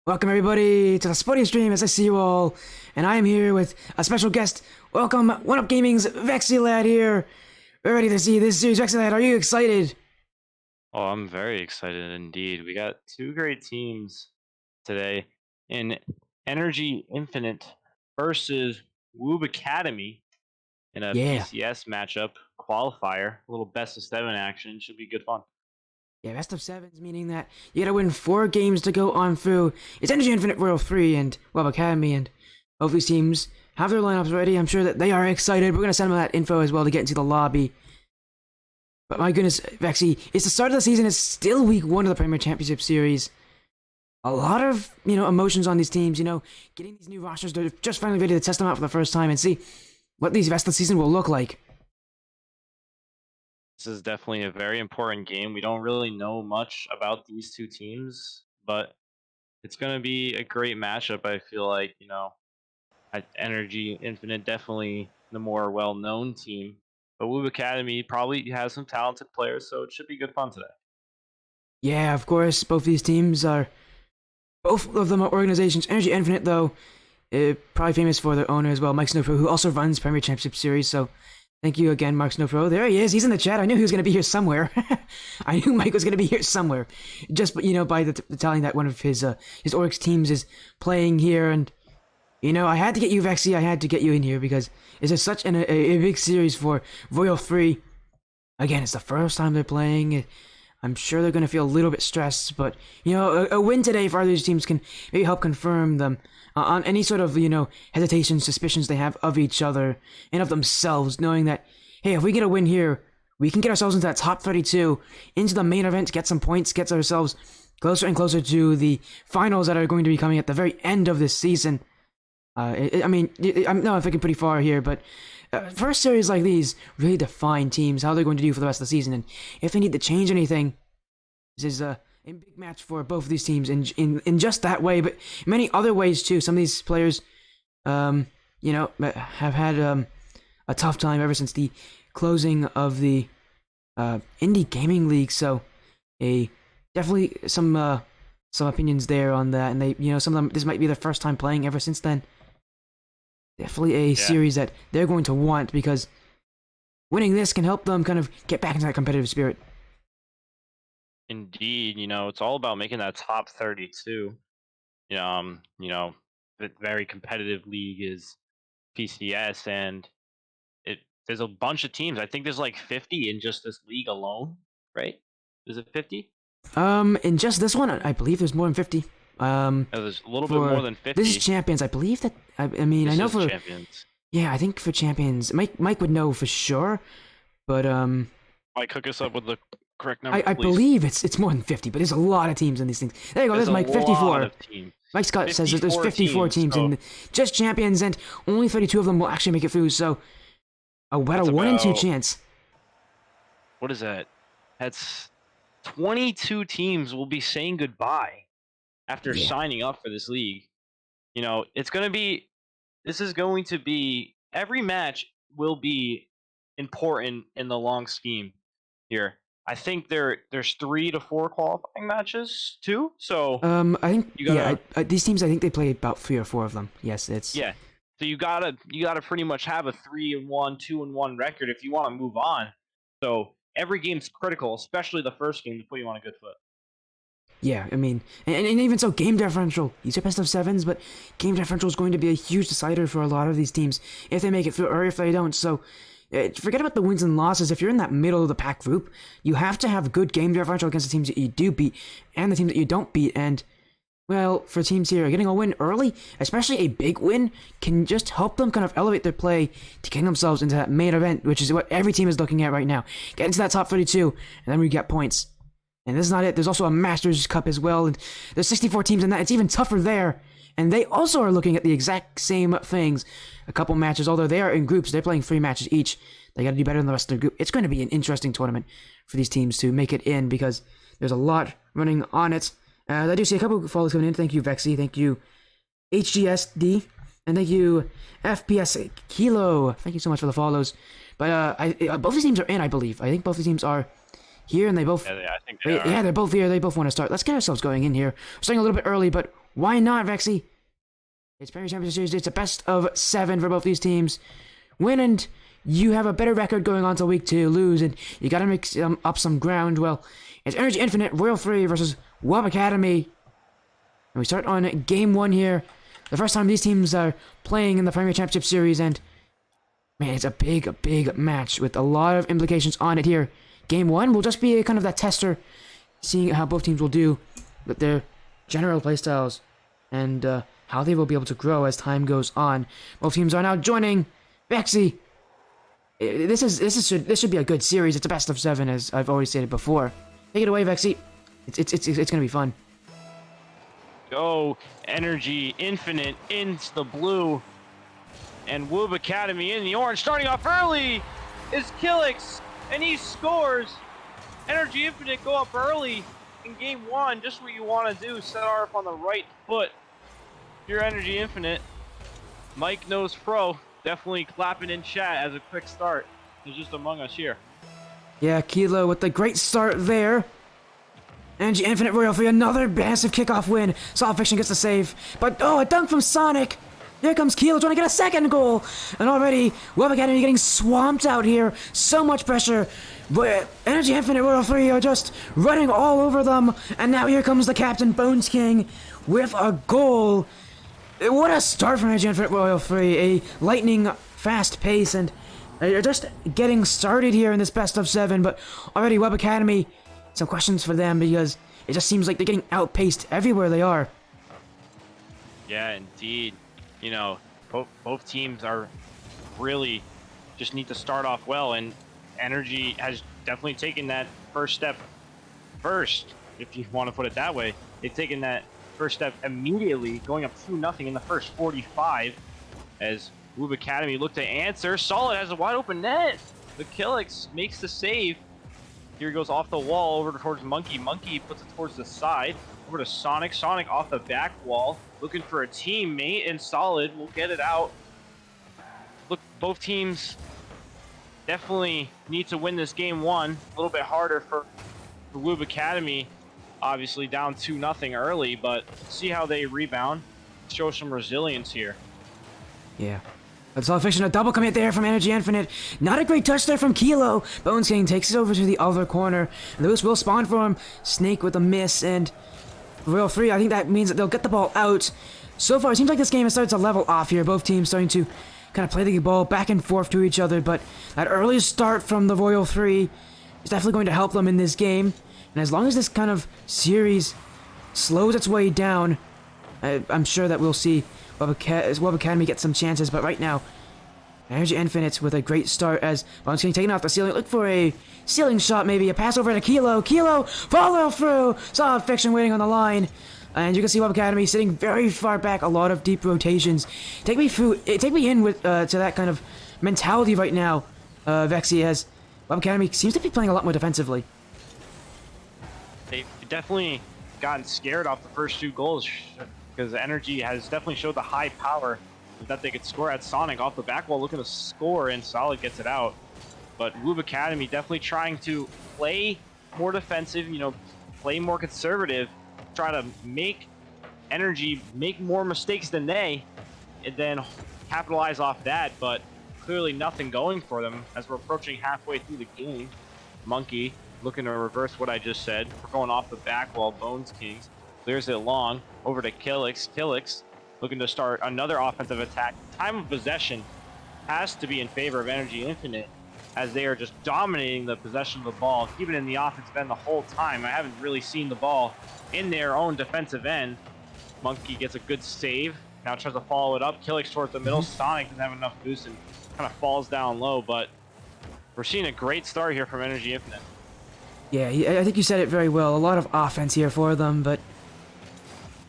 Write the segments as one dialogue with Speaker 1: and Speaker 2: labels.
Speaker 1: Welcome everybody to the Sporty Stream as I see you all, and I am here with a special guest. Welcome, WUB Gaming's Vexy Lad here. We're ready to see this series. Vexy Lad, are you excited?
Speaker 2: Oh, I'm very excited indeed. We got two great teams today in Energy Infinite versus WUB Academy in a
Speaker 1: Yeah.
Speaker 2: PCS matchup qualifier. A little best of seven action. Should be good fun.
Speaker 1: Yeah, best of sevens, meaning that you gotta win 4 games to go on through. It's Energy Infinite Royal 3 and WUB Academy, and both these teams have their lineups ready. I'm sure that they are excited. We're gonna send them that info as well to get into the lobby. But my goodness, Vexy, it's the start of the season. It's still week 1 of the Premier Championship Series. A lot of, emotions on these teams, getting these new rosters. They're just finally ready to test them out for the first time and see what these rest of the season will look like.
Speaker 2: This is definitely a very important game. We don't really know much about these two teams, but it's going to be a great matchup. I feel like, at Energy Infinite, definitely the more well-known team. But WUB Academy probably has some talented players, so it should be good fun today.
Speaker 1: Yeah, of course, both of them are organizations. Energy Infinite, though, probably famous for their owner as well, Mike Snowfro, who also runs Premier Championship Series, so thank you again, Mark Snowfro. There he is. He's in the chat. I knew he was going to be here somewhere. I knew Mike was going to be here somewhere. Just, by the telling that one of his Oryx teams is playing here. And, I had to get you, Vexy. I had to get you in here because it's just such a big series for Royal 3. Again, it's the first time they're playing. I'm sure they're going to feel a little bit stressed. But, a win today for other teams can maybe help confirm them on any sort of, hesitations, suspicions they have of each other and of themselves, knowing that, hey, if we get a win here, we can get ourselves into that top 32, into the main event, get some points, get ourselves closer and closer to the finals that are going to be coming at the very end of this season. I'm thinking pretty far here, but first series like these really define teams, how they're going to do for the rest of the season, and if they need to change anything, this is a big match for both of these teams in just that way, but many other ways too. Some of these players, have had a tough time ever since the closing of the Indie Gaming League. So, definitely some opinions there on that, and they, some of them, this might be their first time playing ever since then. Definitely a series that they're going to want because winning this can help them kind of get back into that competitive spirit.
Speaker 2: Indeed, it's all about making that top 32. The very competitive league is PCS, and there's a bunch of teams. I think there's like 50 in just this league alone, right? Is it 50?
Speaker 1: In just this one, I believe there's more than 50.
Speaker 2: There's a little bit more than 50.
Speaker 1: This is Champions, I believe that. I know for
Speaker 2: Champions.
Speaker 1: Yeah, I think for Champions, Mike would know for sure, but
Speaker 2: Mike, hook us up with the correct number.
Speaker 1: I believe it's more than 50, but there's a lot of teams in these things. There you go. There's Mike, 54. Mike Scott says that there's 54 teams in just Champions, and only 32 of them will actually make it through. So, about a 1 in 2 chance.
Speaker 2: What is that? That's 22 teams will be saying goodbye after signing up for this league. This is going to be, every match will be important in the long scheme here. I think there's 3 to 4 qualifying matches too. So
Speaker 1: I think these teams, I think they play about 3 or 4 of them. Yes, it's
Speaker 2: So you gotta pretty much have a 3-1, 2-1 record if you want to move on. So every game's critical, especially the first game, to put you on a good foot.
Speaker 1: Yeah, and even so, game differential. These are best of sevens, but game differential is going to be a huge decider for a lot of these teams if they make it through or if they don't. So, forget about the wins and losses. If you're in that middle of the pack group, you have to have good game differential against the teams that you do beat and the teams that you don't beat. And, well, for teams here, getting a win early, especially a big win, can just help them kind of elevate their play to getting themselves into that main event, which is what every team is looking at right now. Get into that top 32, and then we get points. And this is not it. There's also a Masters Cup as well, and there's 64 teams in that. It's even tougher there. And they also are looking at the exact same things. A couple matches, although they are in groups, they're playing 3 matches each. They got to do better than the rest of their group. It's going to be an interesting tournament for these teams to make it in because there's a lot running on it. I do see a couple of follows coming in. Thank you, Vexy. Thank you, HGSD. And thank you, FPS Kilo. Thank you so much for the follows. But both these teams are in, I believe. I think both the teams are here, and they both...
Speaker 2: I think they are.
Speaker 1: Yeah, they're both here. They both want to start. Let's get ourselves going in here. We're starting a little bit early, but Why not, Vexy? It's Premier Championship Series. It's a best of 7 for both these teams. Win and you have a better record going on till week 2. Lose and you gotta make up some ground. Well, it's Energy Infinite, Royal 3 versus WUB Academy. And we start on game 1 here. The first time these teams are playing in the Premier Championship Series, and man, it's a big match with a lot of implications on it here. Game 1 will just be kind of that tester, seeing how both teams will do with their general playstyles and how they will be able to grow as time goes on. Both teams are now joining Vexy. This should be a good series. It's a best of 7, as I've already stated before. Take it away, Vexy. It's gonna be fun.
Speaker 2: Go Energy Infinite into the blue, and WUB Academy in the orange. Starting off early is Killix, and he scores. Energy Infinite go up early in game 1, just what you want to do. Set off on the right foot. Your Energy Infinite. Mike Knows Pro definitely clapping in chat as a quick start. He's just among us here.
Speaker 1: Yeah, Kilo with the great start there. Energy Infinite Royal for another massive kickoff win. Solid Fiction gets the save. But, oh, a dunk from Sonic. Here comes Kilo trying to get a second goal. And already, WUB Academy getting swamped out here. So much pressure. But Energy Infinite Royal 3 are just running all over them. And now here comes the captain, Bones King, with a goal. What a start from Energy Infinite Royal 3. A lightning fast pace. And they're just getting started here in this best of 7. But already, WUB Academy, some questions for them because it just seems like they're getting outpaced everywhere they are.
Speaker 2: Yeah, indeed. You know, both teams are really just need to start off well, and Energy has definitely taken that first step first, if you want to put it that way. They've taken that first step immediately, going up 2-0 in the first 45, as WUB Academy look to answer. Solid has a wide open net. The Killix makes the save. Here goes off the wall over towards Monkey. Monkey puts it towards the side. Over to Sonic. Sonic off the back wall. Looking for a teammate, and Solid will get it out. Look, both teams definitely need to win this game 1. A little bit harder for WUB Academy. Obviously down 2-0 early, but see how they rebound. Show some resilience here.
Speaker 1: Yeah. But Solid Fiction, a double commit there from Energy Infinite. Not a great touch there from Kilo. Bones King takes it over to the other corner. And the boost will spawn for him. Snake with a miss, and Royal 3, I think that means that they'll get the ball out. So far, it seems like this game has started to level off here. Both teams starting to kind of play the ball back and forth to each other, but that early start from the Royal 3 is definitely going to help them in this game. And as long as this kind of series slows its way down, I'm sure that we'll see WUB Academy get some chances, but right now, Energy Infinite with a great start as Bones King taking off the ceiling. Look for a ceiling shot, maybe a pass over to Kilo. Kilo, follow through. Solid Fiction waiting on the line. And you can see WUB Academy sitting very far back, a lot of deep rotations. Take me in with to that kind of mentality right now, Vexy, as WUB Academy seems to be playing a lot more defensively.
Speaker 2: They've definitely gotten scared off the first 2 goals because Energy has definitely showed the high power that they could score at Sonic off the back wall, looking to score, and Solid gets it out. But WUB Academy definitely trying to play more defensive, you know, play more conservative, try to make Energy make more mistakes than they, and then capitalize off that, but clearly nothing going for them as we're approaching halfway through the game. Monkey looking to reverse what I just said. We're going off the back wall. Bones Kings clears it long over to Killix. Killix looking to start another offensive attack. Time of possession has to be in favor of Energy Infinite, as they are just dominating the possession of the ball, keeping it in the offensive end the whole time. I haven't really seen the ball in their own defensive end. Monkey gets a good save. Now tries to follow it up. Killix towards the middle. Sonic doesn't have enough boost and kind of falls down low, but we're seeing a great start here from Energy Infinite.
Speaker 1: Yeah, I think you said it very well. A lot of offense here for them, but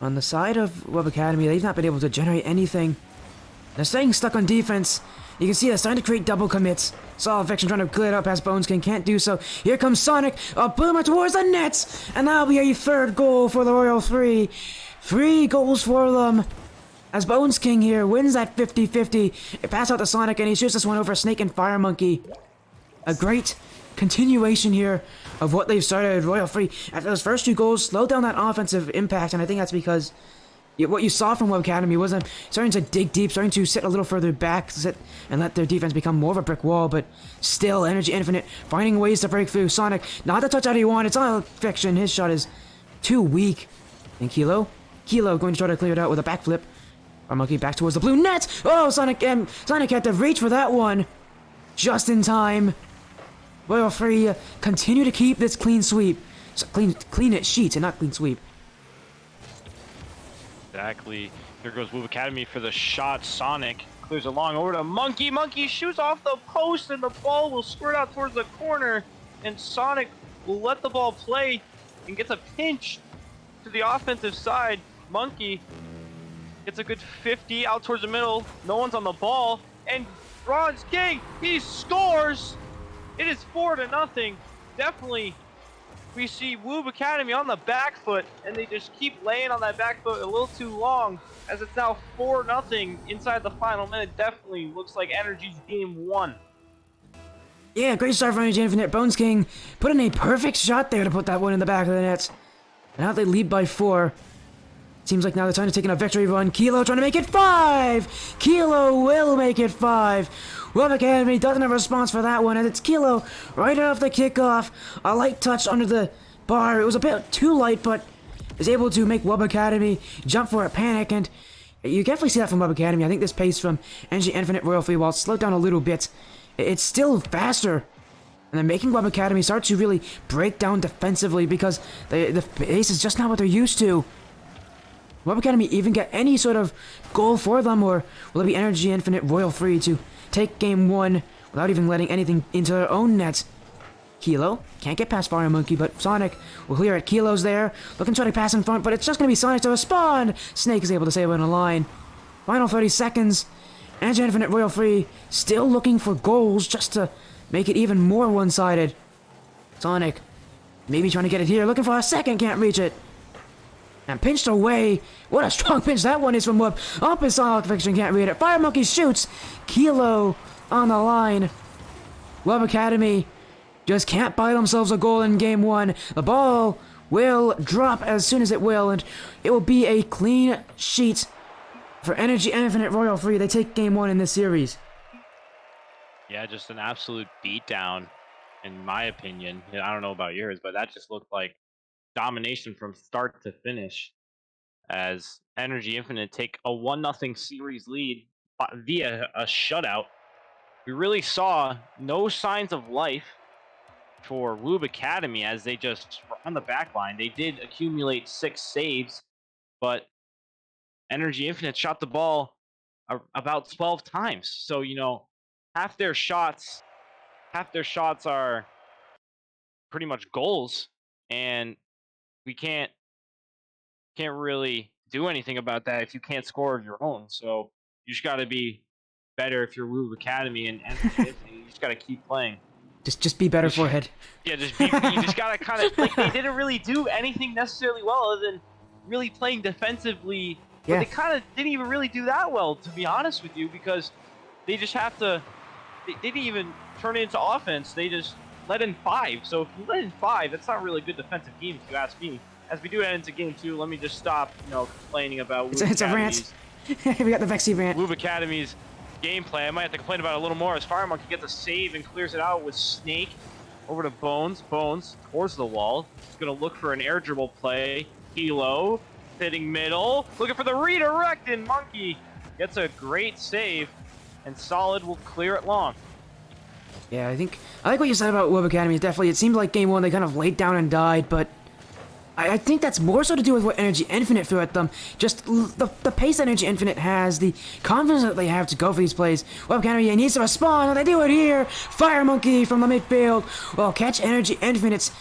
Speaker 1: on the side of WUB Academy, they've not been able to generate anything. They're staying stuck on defense. You can see they're starting to create double commits. Solid Fiction trying to clear it up past Bones King, can't do so. Here comes Sonic, a boomer towards the nets, and that'll be a 3rd goal for the Royal 3. 3 goals for them, as Bones King here wins that 50-50. It passes out to Sonic, and he shoots this one over Snake and Fire Monkey. A great continuation here of what they've started. Royal 3, after those first 2 goals, slowed down that offensive impact, and I think that's because what you saw from WUB Academy was them starting to dig deep, starting to sit a little further back, and let their defense become more of a brick wall, but still, Energy Infinite finding ways to break through. Sonic, not the touch out he wanted. It's all fiction. His shot is too weak. And Kilo going to try to clear it out with a backflip. Our monkey back towards the blue net. Oh, Sonic had to reach for that one. Just in time. Royal Free continue to keep this clean sweep. Clean it sheet and not clean sweep.
Speaker 2: Exactly. Here goes WUB Academy for the shot. Sonic clears it long over to Monkey. Monkey shoots off the post, and the ball will squirt out towards the corner. And Sonic will let the ball play and gets a pinch to the offensive side. Monkey gets a good 50 out towards the middle. No one's on the ball. And Bronze King, he scores! It is 4-0. Definitely. We see WUB Academy on the back foot, and they just keep laying on that back foot a little too long, as it's now 4-0 inside the final minute. Definitely looks like Energy's game 1.
Speaker 1: Yeah, great start for Energy Infinite. Bones King put in a perfect shot there to put that one in the back of the net. And now they lead by 4. Seems like now they're trying to take a victory run. Kilo trying to make it 5! Kilo will make it 5! WUB Academy doesn't have a response for that one, and it's Kilo right off the kickoff. A light touch under the bar. It was a bit too light, but is able to make WUB Academy jump for a panic, and you definitely see that from WUB Academy. I think this pace from Energy Infinite Royal Free, while it's slowed down a little bit, it's still faster. And they're making WUB Academy start to really break down defensively because the pace is just not what they're used to. WUB Academy even get any sort of goal for them, or will it be Energy Infinite Royal Free to take game 1 without even letting anything into their own nets? Kilo can't get past Fire Monkey, but Sonic will clear it. Kilo's there, looking to try to pass in front, but it's just going to be Sonic to respond. Snake is able to save it on a line. Final 30 seconds. Energy Infinite Royal Free still looking for goals just to make it even more one-sided. Sonic maybe trying to get it here, looking for a second, can't reach it. And pinched away. What a strong pinch that one is from WUB. Up is Sonic Fiction, can't read it. Fire Monkey shoots. Kilo on the line. WUB Academy just can't buy themselves a goal in game 1. The ball will drop as soon as it will, and it will be a clean sheet for Energy Infinite Royal Free. They take game 1 in this series.
Speaker 2: Yeah, just an absolute beatdown, in my opinion. I don't know about yours, but that just looked like domination from start to finish, as Energy Infinite take a 1-0 series lead via a shutout. We really saw no signs of life for WUB Academy as they just were on the back line. They did accumulate 6 saves, but Energy Infinite shot the ball about 12 times. So, half their shots are pretty much goals, and we can't really do anything about that if you can't score of your own. So you just got to be better if you're WUB Academy and Energy Infinite. You just got to keep playing.
Speaker 1: Just be better, Forehead.
Speaker 2: Yeah, you just got to kind of, like, they didn't really do anything necessarily well other than really playing defensively. But
Speaker 1: Yeah.
Speaker 2: they kind of didn't even really do that well, to be honest with you, because they just have to, they didn't even turn it into offense. They just let in 5. So if you let in 5, that's not really a good defensive game, if you ask me. As we do head into game 2, let me just stop, complaining about WUB
Speaker 1: It's a rant. We got the Vexy rant.
Speaker 2: WUB Academy's gameplay. I might have to complain about it a little more as Fire Monkey gets a save and clears it out with Snake over to Bones. Bones towards the wall. He's going to look for an air dribble play. Kilo hitting middle. Looking for the redirect, and Monkey gets a great save, and Solid will clear it long.
Speaker 1: Yeah, I like what you said about WUB Academy. Definitely, it seemed like game 1 they kind of laid down and died, but I think that's more so to do with what Energy Infinite threw at them. Just the pace that Energy Infinite has, the confidence that they have to go for these plays. WUB Academy needs to respond, and they do it here. Fire Monkey from the midfield will catch Energy Infinite's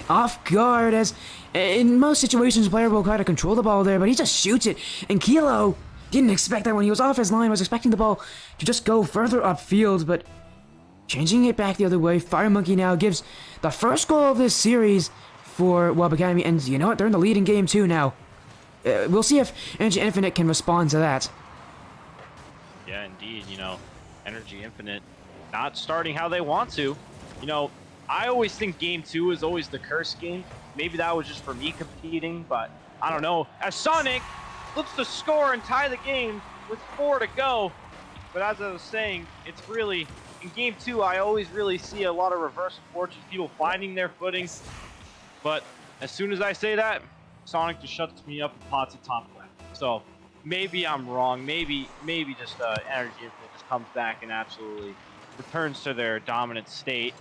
Speaker 1: off guard, as in most situations, the player will try to control the ball there, but he just shoots it. And Kilo didn't expect that when he was off his line, was expecting the ball to just go further upfield, but changing it back the other way. Fire Monkey now gives the first goal of this series for WUB Academy, and you know what? They're in the lead in game 2 now. We'll see if Energy Infinite can respond to that.
Speaker 2: Yeah, indeed. Energy Infinite not starting how they want to. I always think game 2 is always the curse game. Maybe that was just for me competing, but I don't know. As Sonic looks to score and tie the game with 4 to go. But as I was saying, it's really, in game 2, I always really see a lot of reverse of fortune, people finding their footing. But as soon as I say that, Sonic just shuts me up and pots at top left. So maybe I'm wrong. Maybe just Energy Infinite just comes back and absolutely returns to their dominant state.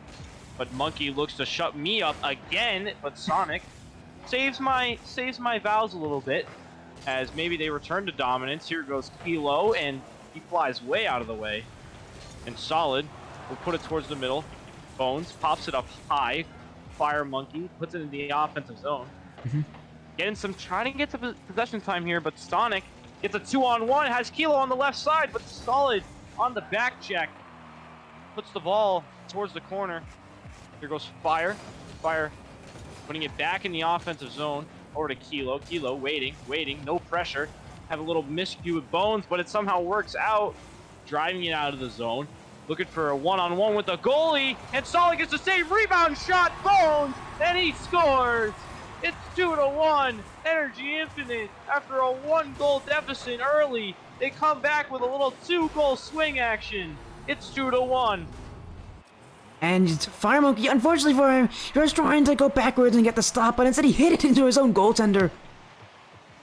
Speaker 2: But Monkey looks to shut me up again, but Sonic saves my vows a little bit, as maybe they return to dominance. Here goes Kilo, and he flies way out of the way. And Solid will put it towards the middle. Bones pops it up high. Fire Monkey puts it in the offensive zone. Trying to get some possession time here, but Sonic gets a 2-on-1, has Kilo on the left side, but Solid on the back check. Puts the ball towards the corner. Here goes Fire. Fire putting it back in the offensive zone over to Kilo. Kilo waiting, no pressure. Have a little miscue with Bones, but it somehow works out. Driving it out of the zone. Looking for a one-on-one with the goalie, and Solid gets the save. Rebound shot, Bones, and he scores. It's 2-1. Energy Infinite, after a 1-goal deficit early, they come back with a little 2-goal swing action. It's 2-1.
Speaker 1: And Fire Monkey, unfortunately for him, he was trying to go backwards and get the stop, but instead he hit it into his own goaltender.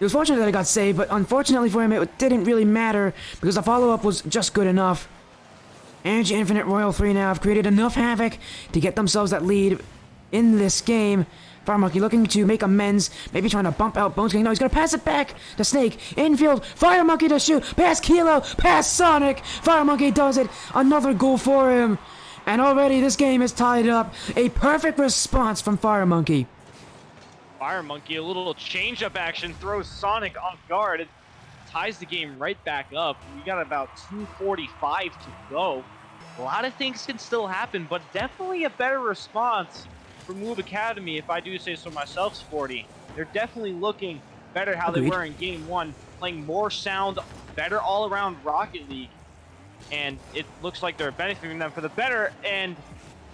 Speaker 1: It was fortunate that it got saved, but unfortunately for him, it didn't really matter because the follow-up was just good enough. Energy Infinite Royal 3 now have created enough havoc to get themselves that lead in this game. Fire Monkey looking to make amends, maybe trying to bump out Bones King. No, he's gonna pass it back to Snake. Infield, Fire Monkey to shoot, pass Kilo, pass Sonic. Fire Monkey does it, another goal for him. And already this game is tied up. A perfect response from Fire Monkey.
Speaker 2: Fire Monkey, a little change-up action, throws Sonic off guard. It ties the game right back up. We got about 2:45 to go. A lot of things can still happen, but definitely a better response from WUB Academy, if I do say so myself, Sporty. They're definitely looking better how they were in game 1, playing more sound, better all-around Rocket League. And it looks like they're benefiting them for the better, and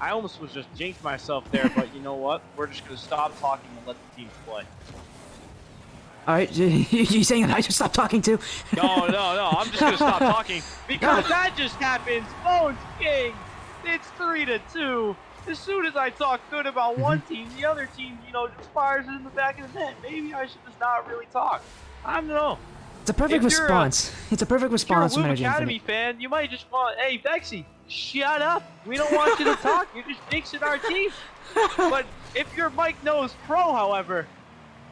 Speaker 2: I almost was just jinxed myself there, but you know what? We're just going to stop talking and let the teams play.
Speaker 1: Alright, you saying that I should stop talking too?
Speaker 2: No, I'm just going to stop talking, because that just happens. Bones King, it's 3-2. As soon as I talk good about one team, the other team, just fires it in the back of the net. Maybe I should just not really talk. I don't know.
Speaker 1: It's a perfect response. It's a perfect response
Speaker 2: from
Speaker 1: from
Speaker 2: Energy
Speaker 1: Energy
Speaker 2: Academy
Speaker 1: Infinite.
Speaker 2: fan, you might just want, hey, Vexy, shut up. We don't want you to talk. You're just jinxing our team. But if you're Mike Knows Pro, however,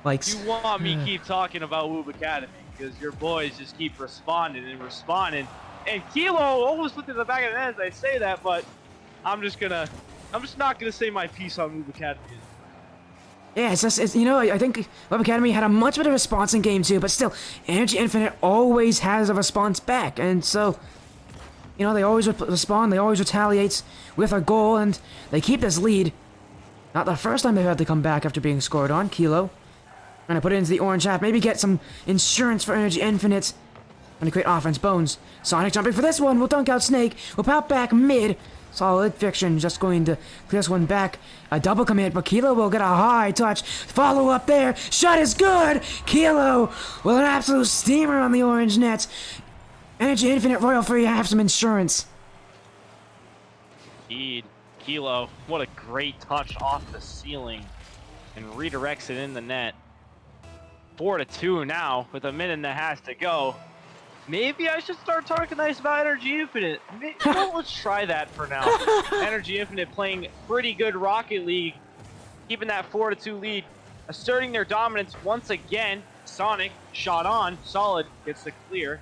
Speaker 1: Likes.
Speaker 2: you want me keep talking about WUB Academy because your boys just keep responding and responding. And Kilo almost put to the back of the net as I say that, but I'm just not gonna say my piece on WUB Academy.
Speaker 1: Yeah, I think WUB Academy had a much better response in game 2, but still, Energy Infinite always has a response back, and so, they always respond, they always retaliate with a goal, and they keep this lead. Not the first time they've had to come back after being scored on. Kilo trying to put it into the orange half, maybe get some insurance for Energy Infinite. Trying to create offense. Bones. Sonic jumping for this one. Will dunk out Snake. Will pop back mid. Solid Fiction just going to clear this one back. A double commit, but Kilo will get a high touch. Follow up there. Shot is good. Kilo with an absolute steamer on the orange nets. Energy Infinite Royal Free have some insurance.
Speaker 2: Indeed. Kilo, what a great touch off the ceiling. And redirects it in the net. 4-2 now with a minute and a half to go. Maybe I should start talking nice about Energy Infinite. Let's try that for now. Energy Infinite playing pretty good Rocket League, keeping that 4-2 lead, asserting their dominance once again. Sonic shot on, Solid gets the clear.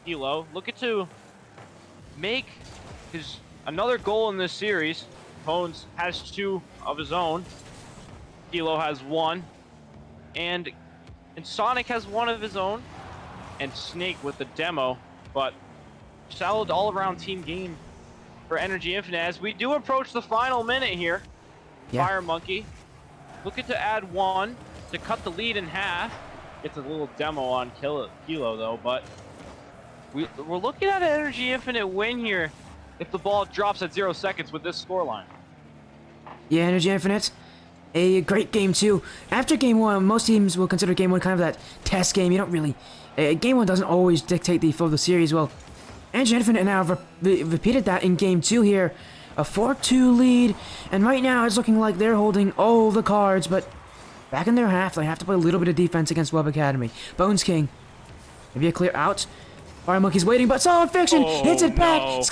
Speaker 2: Kilo looking to make his another goal in this series. Bones has 2 of his own. Kilo has 1, and Sonic has 1 of his own. And Snake with the demo, but solid all-around team game for Energy Infinite as we do approach the final minute here. Yeah. Fire Monkey looking to add 1 to cut the lead in half. Gets a little demo on Kilo though, but we're looking at an Energy Infinite win here if the ball drops at 0 seconds with this scoreline.
Speaker 1: Yeah, Energy Infinite a great game 2. After game 1, most teams will consider game 1 kind of that test game. You don't really... game 1 doesn't always dictate the flow of the series. Well, Energy Infinite now have repeated that in game 2 here. A 4-2 lead, and right now it's looking like they're holding all the cards, but back in their half, they have to play a little bit of defense against WUB Academy. Bones King, maybe a clear out. Fire Monkey's waiting, but Solid Fiction hits it back.
Speaker 2: No.
Speaker 1: It's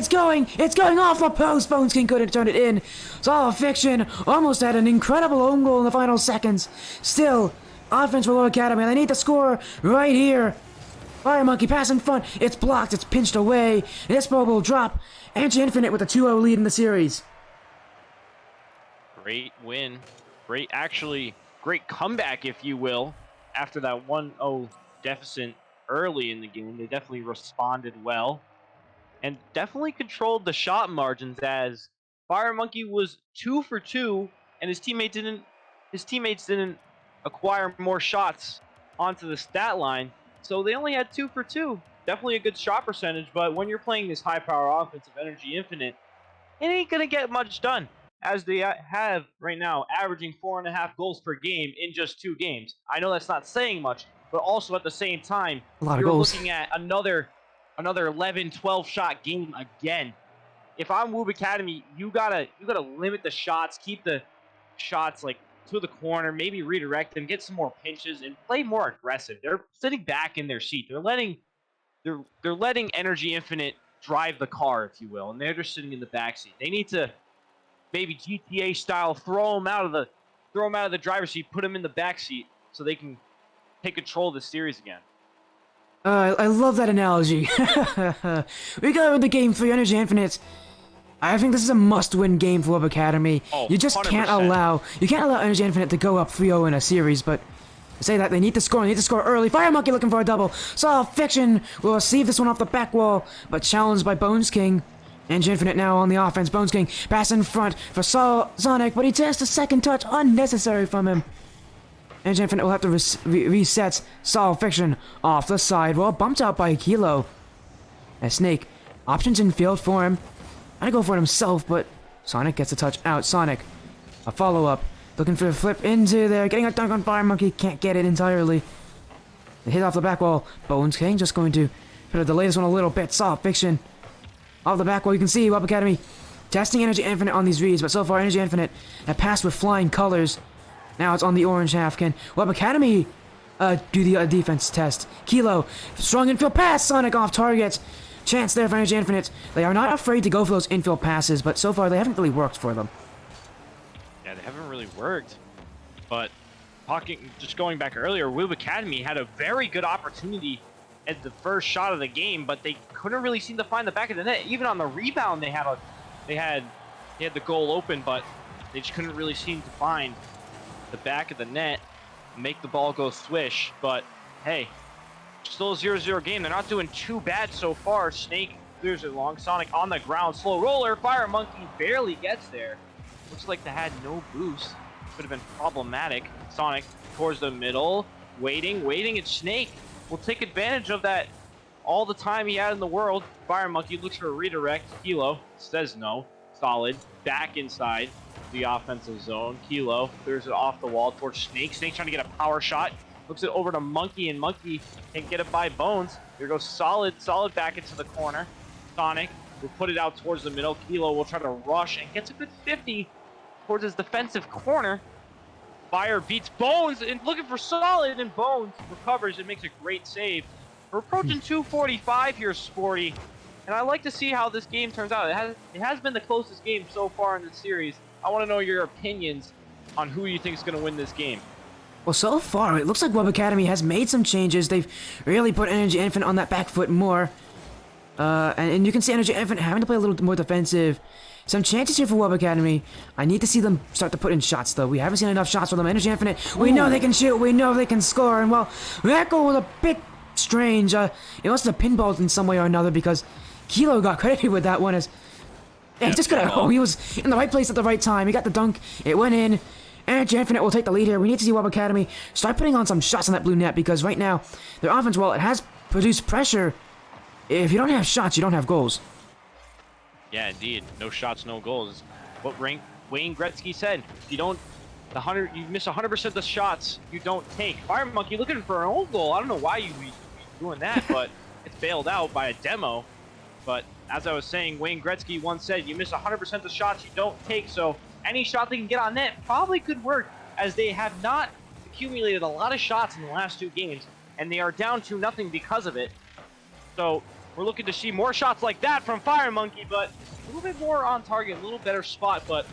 Speaker 1: going off the post. Bones King couldn't turn it in. Solid Fiction almost had an incredible own goal in the final seconds. Still, offense for WUB Academy. They need to score right here. Fire Monkey pass in front. It's blocked. It's pinched away. This ball will drop. Energy Infinite with a 2-0 lead in the series.
Speaker 2: Great win. Great comeback, if you will, after that 1-0 deficit early in the game. They definitely responded well and definitely controlled the shot margins, as Fire Monkey was 2 for 2 and his teammates didn't acquire more shots onto the stat line, so they only had 2 for 2. Definitely a good shot percentage, but when you're playing this high power offense of Energy Infinite, it ain't gonna get much done, as they have right now averaging 4.5 goals per game in just 2 games. I know that's not saying much, but also at the same time,
Speaker 1: A lot of
Speaker 2: you're
Speaker 1: goals.
Speaker 2: looking at another 11, 12 shot game again. If I'm WUB Academy, you gotta limit the shots, keep the shots like to the corner, maybe redirect them, get some more pinches, and play more aggressive. They're sitting back in their seat. They're letting Energy Infinite drive the car, if you will, and they're just sitting in the backseat. They need to maybe GTA style throw them out of the driver's seat, put them in the backseat, so they can take control of the series again.
Speaker 1: I love that analogy. We got with the game 3, Energy Infinite. I think this is a must-win game for WUB Academy.
Speaker 2: Oh,
Speaker 1: You just can't
Speaker 2: 100%.
Speaker 1: allow Energy Infinite to go up 3-0 in a series, but to say that they need to score early. Fire Monkey looking for a double. Solid Fiction will receive this one off the back wall, but challenged by Bones King. Energy Infinite now on the offense. Bones King pass in front for Sonic, but he tests a second touch, unnecessary from him. Energy Infinite will have to reset Solid Fiction off the side. Well, bumped out by Kilo. As Snake, options in field for him. Trying to go for it himself, but Sonic gets a touch out. Sonic, a follow-up. Looking for a flip into there. Getting a dunk on Fire Monkey. Can't get it entirely. They hit off the back wall. Bones King just going to try to delay this one a little bit. Solid Fiction. Off the back wall, you can see WUB Academy testing Energy Infinite on these reads, but so far Energy Infinite have passed with flying colors. Now it's on the orange half. Can WUB Academy do the defense test? Kilo, strong infield pass. Sonic off target. Chance there for Energy Infinite. They are not afraid to go for those infield passes, but so far they haven't really worked for them.
Speaker 2: Yeah, they haven't really worked. But just going back earlier, WUB Academy had a very good opportunity at the first shot of the game, but they couldn't really seem to find the back of the net. Even on the rebound, they had the goal open, but they just couldn't really seem to find the back of the net, make the ball go swish. But hey, still a 0-0 game. They're not doing too bad so far. Snake clears it long. Sonic on the ground, slow roller. Fire Monkey barely gets there. Looks like they had no boost. Could have been problematic. Sonic towards the middle, waiting. It's Snake. Will take advantage of that all the time he had in the world. Fire Monkey looks for a redirect. Kilo says no. Solid. Back inside the offensive zone. Kilo clears it off the wall towards Snake. Snake trying to get a power shot. Looks it over to Monkey, and Monkey can't get it by Bones. Here goes Solid back into the corner. Sonic will put it out towards the middle. Kilo will try to rush and gets a good 50 towards his defensive corner. Fire beats Bones and looking for Solid, and Bones recovers and makes a great save. We're approaching 2:45 here, Sporty, and I like to see how this game turns out. It has been the closest game so far in the series. I want to know your opinions on who you think is going to win this game.
Speaker 1: Well, so far, it looks like WUB Academy has made some changes. They've really put Energy Infinite on that back foot more. And you can see Energy Infinite having to play a little more defensive. Some chances here for WUB Academy. I need to see them start to put in shots, though. We haven't seen enough shots from them. Energy Infinite, we know they can shoot. We know they can score. And, well, that goal was a bit strange. It must have pinballed in some way or another, because Kilo got credited with that one. He just got he was in the right place at the right time. He got the dunk. It went in. Energy Infinite will take the lead here. We need to see WUB Academy start putting on some shots on that blue net, because right now, their offense, while it has produced pressure, if you don't have shots, you don't have goals.
Speaker 2: Yeah, indeed. No shots, no goals. What Wayne Gretzky said. If you don't You miss 100% of the shots you don't take. Fire Monkey looking for an own goal. I don't know why you be doing that, but it's bailed out by a demo. But as I was saying, Wayne Gretzky once said, you miss 100% of the shots you don't take, so any shot they can get on net probably could work, as they have not accumulated a lot of shots in the last 2 games, and they are down 2-0 because of it. So we're looking to see more shots like that from Fire Monkey, but a little bit more on target, a little better spot, but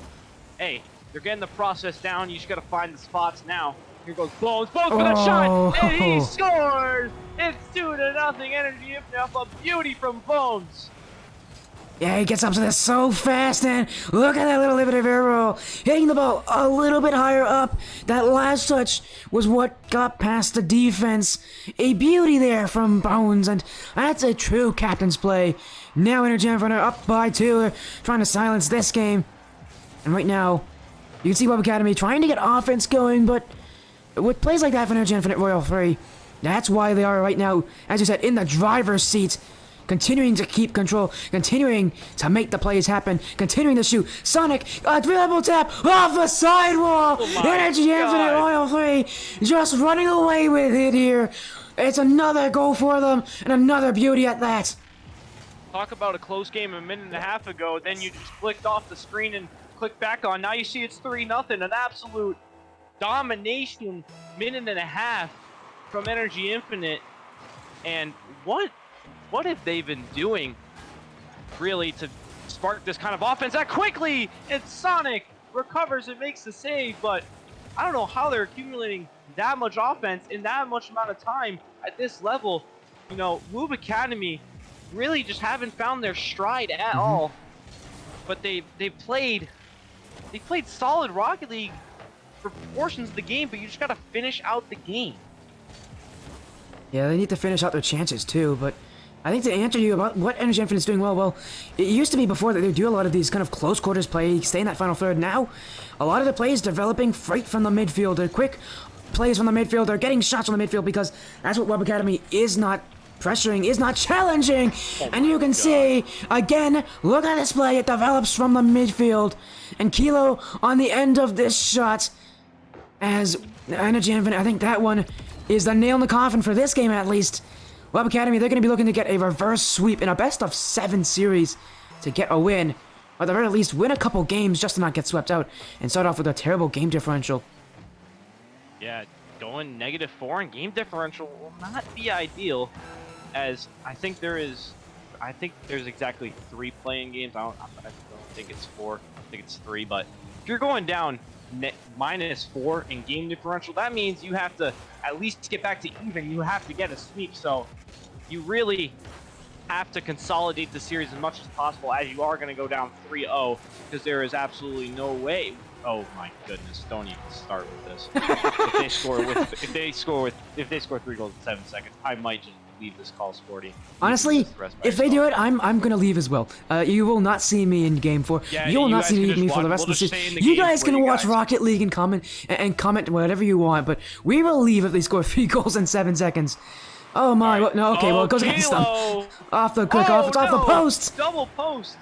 Speaker 2: hey, they're getting the process down. You just got to find the spots now. Here goes Bones. Bones for the shot, and he scores! It's 2-0 Energy Infinite off a beauty from Bones.
Speaker 1: Yeah, he gets up to this so fast, and look at that little bit of arrow, hitting the ball a little bit higher up. That last touch was what got past the defense. A beauty there from Bones, and that's a true captain's play. Now Energy Infinite up by 2, they're trying to silence this game. And right now, you can see WUB Academy trying to get offense going, but with plays like that for Energy Infinite Royal 3, that's why they are right now, as you said, in the driver's seat. Continuing to keep control, continuing to make the plays happen, continuing to shoot. Sonic, a dribble tap off the sidewall! Energy Infinite Royal 3 just running away with it here. It's another goal for them, and another beauty at that.
Speaker 2: Talk about a close game a minute and a half ago, then you just clicked off the screen and clicked back on. Now you see it's 3-0, an absolute domination minute and a half from Energy Infinite. And what have they been doing really to spark this kind of offense that quickly? It's Sonic recovers and makes the save, but I don't know how they're accumulating that much offense in that much amount of time at this level. You know, WUB Academy really just haven't found their stride at all. But they played solid Rocket League for portions of the game, but you just gotta finish out the game.
Speaker 1: Yeah, they need to finish out their chances too, but I think to answer you about what Energy Infinite is doing well, it used to be before that they do a lot of these kind of close quarters play, stay in that final third. Now, a lot of the plays developing right from the midfield. They're quick plays from the midfield. They're getting shots from the midfield because that's what WUB Academy is not pressuring, is not challenging. And you can see, again, look at this play. It develops from the midfield. And Kilo on the end of this shot as Energy Infinite, I think that one is the nail in the coffin for this game at least. WUB Academy, they're going to be looking to get a reverse sweep in a best-of-7 series to get a win, or at the very least win a couple games just to not get swept out and start off with a terrible game differential.
Speaker 2: Yeah, going -4 in game differential will not be ideal, as I think there's exactly 3 playing games. I don't think it's 4. I think it's 3. But if you're going down -4 in game differential, that means you have to at least get back to even. You have to get a sweep, so you really have to consolidate the series as much as possible, as you are going to go down 3-0, because there is absolutely no way. Oh my goodness! Don't even start with this. if they score 3 goals in 7 seconds, I might just leave this call, Sporty.
Speaker 1: Honestly, if they do it, I'm gonna leave as well. You will not see me in Game 4.
Speaker 2: Yeah,
Speaker 1: you will not see me for the rest of the season. You guys can watch Rocket League and comment whatever you want, but we will leave if they score 3 goals in 7 seconds. Oh my! Right. No, okay, well it goes against them. Off the click off. It's off the post.
Speaker 2: Double post.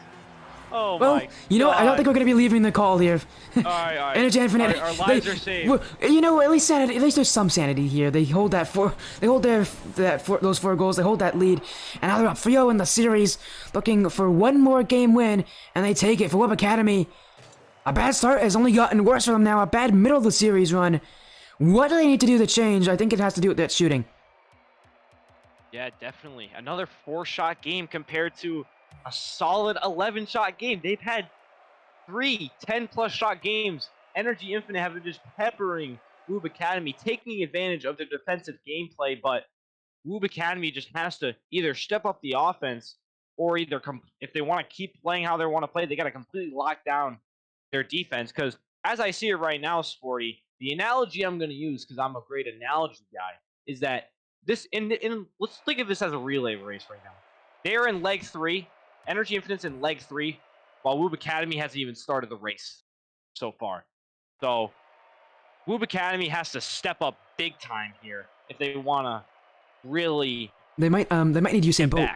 Speaker 2: Oh
Speaker 1: well,
Speaker 2: my
Speaker 1: you know what? I don't think we're gonna be leaving the call here.
Speaker 2: All right.
Speaker 1: Energy Infinite.
Speaker 2: Our lives are saved.
Speaker 1: You know, at least sanity. At least there's some sanity here. They hold that those 4 goals. They hold that lead, and now they're up 3-0 in the series, looking for one more game win, and they take it for WUB Academy. A bad start has only gotten worse for them now. A bad middle of the series run. What do they need to do to change? I think it has to do with that shooting.
Speaker 2: Yeah, definitely. Another 4-shot game compared to a solid 11-shot game. They've had 3 10-plus shot games. Energy Infinite have been just peppering WUB Academy, taking advantage of their defensive gameplay, but WUB Academy just has to either step up the offense, or either if they want to keep playing how they want to play, they got to completely lock down their defense. Because as I see it right now, Sporty, the analogy I'm going to use, because I'm a great analogy guy, is that this let's think of this as a relay race right now. They're in leg 3. Energy Infinite's in leg 3, while WUB Academy hasn't even started the race so far. So WUB Academy has to step up big time here if they want to really.
Speaker 1: They might need Usain Bolt.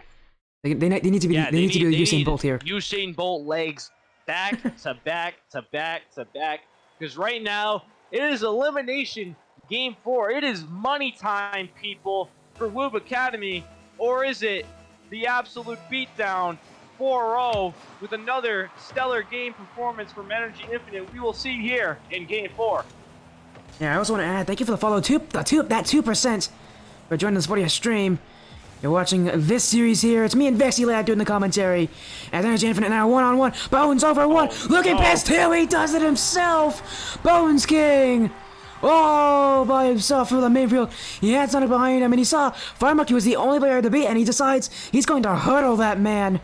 Speaker 1: They need to be Usain Bolt here.
Speaker 2: Usain Bolt legs back to back to back to back. Because right now It is elimination game 4. It is money time, people, for WUB Academy. Or is it the absolute beatdown 4-0 with another stellar game performance from Energy Infinite? We will see here in game 4.
Speaker 1: Yeah, I also want to add, thank you for the follow, that 2% for joining the Sporty stream. You're watching this series here. It's me and Vexy Lad doing the commentary. As Energy Infinite now one-on-one. Bones over one. Looking past two. He does it himself. Bones King. Oh, by himself through the midfield. He had Sonic behind him, and he saw Fire Monkey was the only player to beat, and he decides he's going to hurdle that man.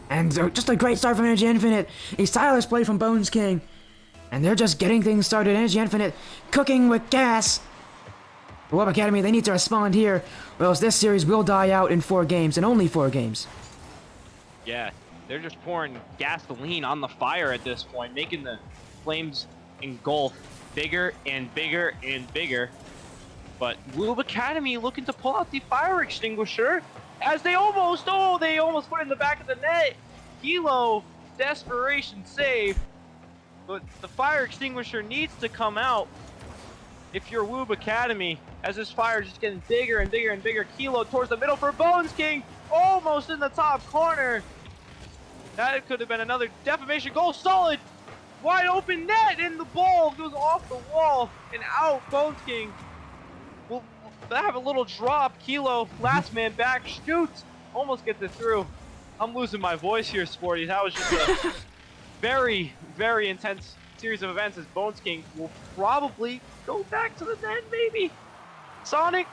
Speaker 1: And just a great start from Energy Infinite. A stylish play from Bones King. And they're just getting things started. Energy Infinite cooking with gas. The WUB Academy, they need to respond here, or else this series will die out in 4 games, and only 4 games.
Speaker 2: Yeah, they're just pouring gasoline on the fire at this point, making the flames engulf bigger and bigger and bigger. But WUB Academy looking to pull out the fire extinguisher as they almost put it in the back of the net. Kilo, desperation save. But the fire extinguisher needs to come out if you're WUB Academy, as this fire is just getting bigger and bigger and bigger. Kilo towards the middle for Bones King, almost in the top corner. That could have been another defamation goal. Solid, wide open net, and the ball goes off the wall and out. Bones King will have a little drop. Kilo, last man back, shoots, almost gets it through. I'm losing my voice here, Sporty. That was just a very, very intense series of events, as Bones King will probably go back to the net, maybe. Sonic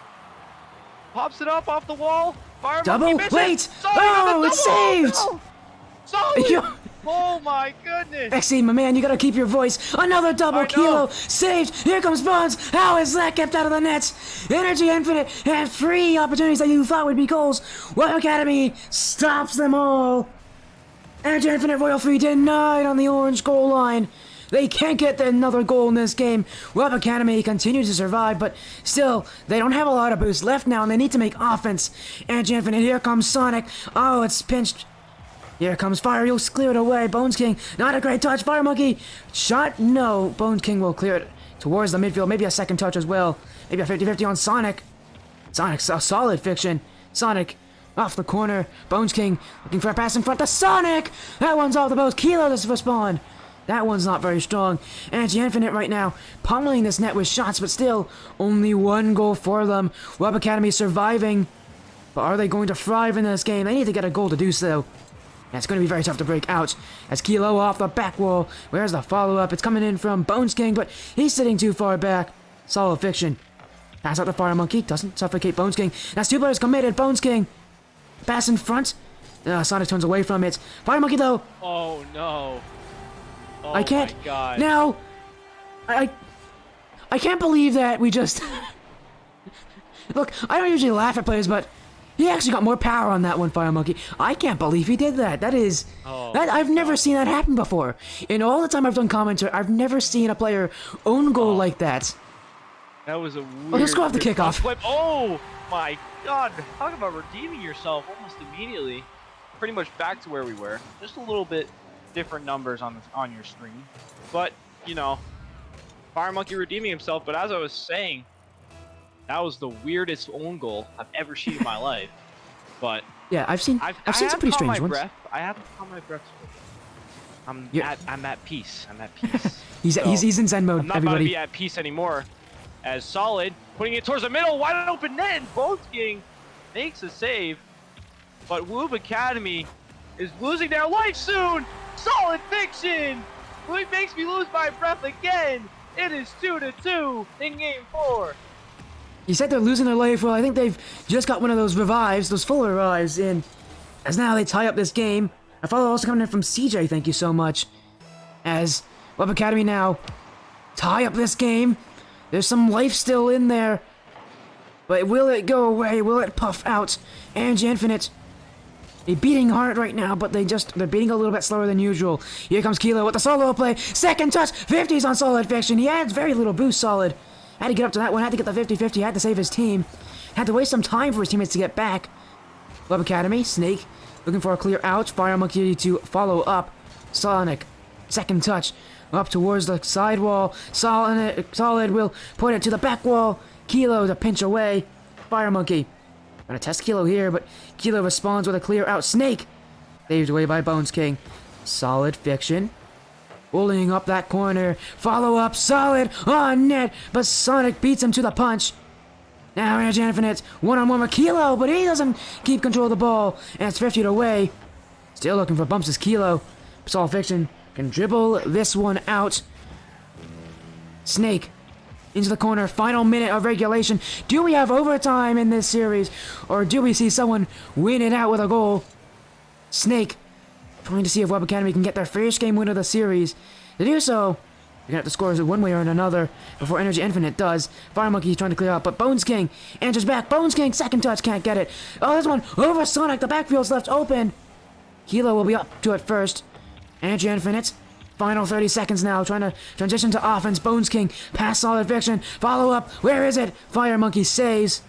Speaker 2: pops it up off the wall. Fire
Speaker 1: Double?
Speaker 2: Monkey
Speaker 1: Wait!
Speaker 2: Sonic
Speaker 1: Oh, it's saved!
Speaker 2: No! Solid! Oh my goodness!
Speaker 1: Vexy, my man, you gotta keep your voice. Another double. Kilo saved. Here comes Bones. How is that kept out of the nets? Energy Infinite had 3 opportunities that you thought would be goals. WUB Academy stops them all. Energy Infinite Royal 3 denied on the orange goal line. They can't get another goal in this game. WUB Academy continues to survive, but still, they don't have a lot of boost left now, and they need to make offense. Energy Infinite, here comes Sonic. Oh, it's pinched. Here comes Fire, you'll clear it away. Bones King, not a great touch. Fire Monkey, shot, no. Bones King will clear it towards the midfield. Maybe a second touch as well. Maybe a 50-50 on Sonic. Sonic's a solid fiction. Sonic, off the corner. Bones King, looking for a pass in front to Sonic. That one's off the post. Kilo does respond. That one's not very strong. Energy Infinite right now, pummeling this net with shots, but still, only 1 goal for them. WUB Academy surviving. But are they going to thrive in this game? They need to get a goal to do so. And it's going to be very tough to break out. As Kilo off the back wall. Where's the follow-up? It's coming in from Bones King, but he's sitting too far back. Solid fiction. Pass out the Fire Monkey. Doesn't suffocate Bones King. That's 2 players committed. Bones King. Pass in front. Sonic turns away from it. Fire Monkey, though.
Speaker 2: Oh, no. Oh,
Speaker 1: I can't.
Speaker 2: My God.
Speaker 1: Now, I can't believe that we just... Look, I don't usually laugh at players, but he actually got more power on that one, Fire Monkey. I can't believe he did that. That is... I've never seen that happen before. In all the time I've done commentary, I've never seen a player own goal like that.
Speaker 2: That was a weird...
Speaker 1: let's go off the kickoff.
Speaker 2: Flip. Oh, my God. Talk about redeeming yourself almost immediately. Pretty much back to where we were. Just a little bit different numbers on your screen, but you know, Fire Monkey redeeming himself. But as I was saying, that was the weirdest own goal I've ever seen in my life. But
Speaker 1: yeah, I've seen some pretty strange ones.
Speaker 2: I haven't caught my breath. I'm at peace. I'm at peace.
Speaker 1: he's in Zen mode.
Speaker 2: I'm not about to be at peace anymore. As Solid putting it towards the middle, wide open net, and Bones King makes a save. But WUB Academy is losing their life soon. Solid fiction! It makes me lose my breath again. It is 2-2 in game 4.
Speaker 1: You said they're losing their life. Well, I think they've just got one of those revives, those full revives in. As now they tie up this game. A follow also coming in from CJ, thank you so much. As WUB Academy now tie up this game. There's some life still in there. But will it go away? Will it puff out? Energy Infinite. They're beating hard right now, but they're beating a little bit slower than usual. Here comes Kilo with the solo play. Second touch. 50s on Solid Fiction. He adds very little boost, Solid. Had to get up to that one. Had to get the 50-50. Had to save his team. Had to waste some time for his teammates to get back. WUB Academy. Snake looking for a clear out. Fire Monkey to follow up. Sonic. Second touch. up towards the side wall. Solid will put it to the back wall. Kilo to pinch away. Fire Monkey. Gonna test Kilo here, but Kilo responds with a clear out. Snake! Saved away by Bones King. Solid Fiction. Bullying up that corner. Follow up. Solid on net, but Sonic beats him to the punch. Now Energy Infinite. One-on-one with Kilo, but he doesn't keep control of the ball. And it's 50 away. Still looking for bumps as Kilo. Solid Fiction can dribble this one out. Snake into the corner. Final minute of regulation. Do we have overtime in this series? Or do we see someone win it out with a goal? Snake trying to see if WUB Academy can get their first game win of the series. To do so, they're gonna have to score one way or another before Energy Infinite does. Fire Monkey trying to clear out, but Bones King answers back. Bones King, second touch, can't get it. Oh, this one over Sonic. The backfield's left open. Kilo will be up to it first. Energy Infinite. Final 30 seconds now, trying to transition to offense. Bones King, pass Solid Fiction, follow up. Where is it? Fire Monkey saves.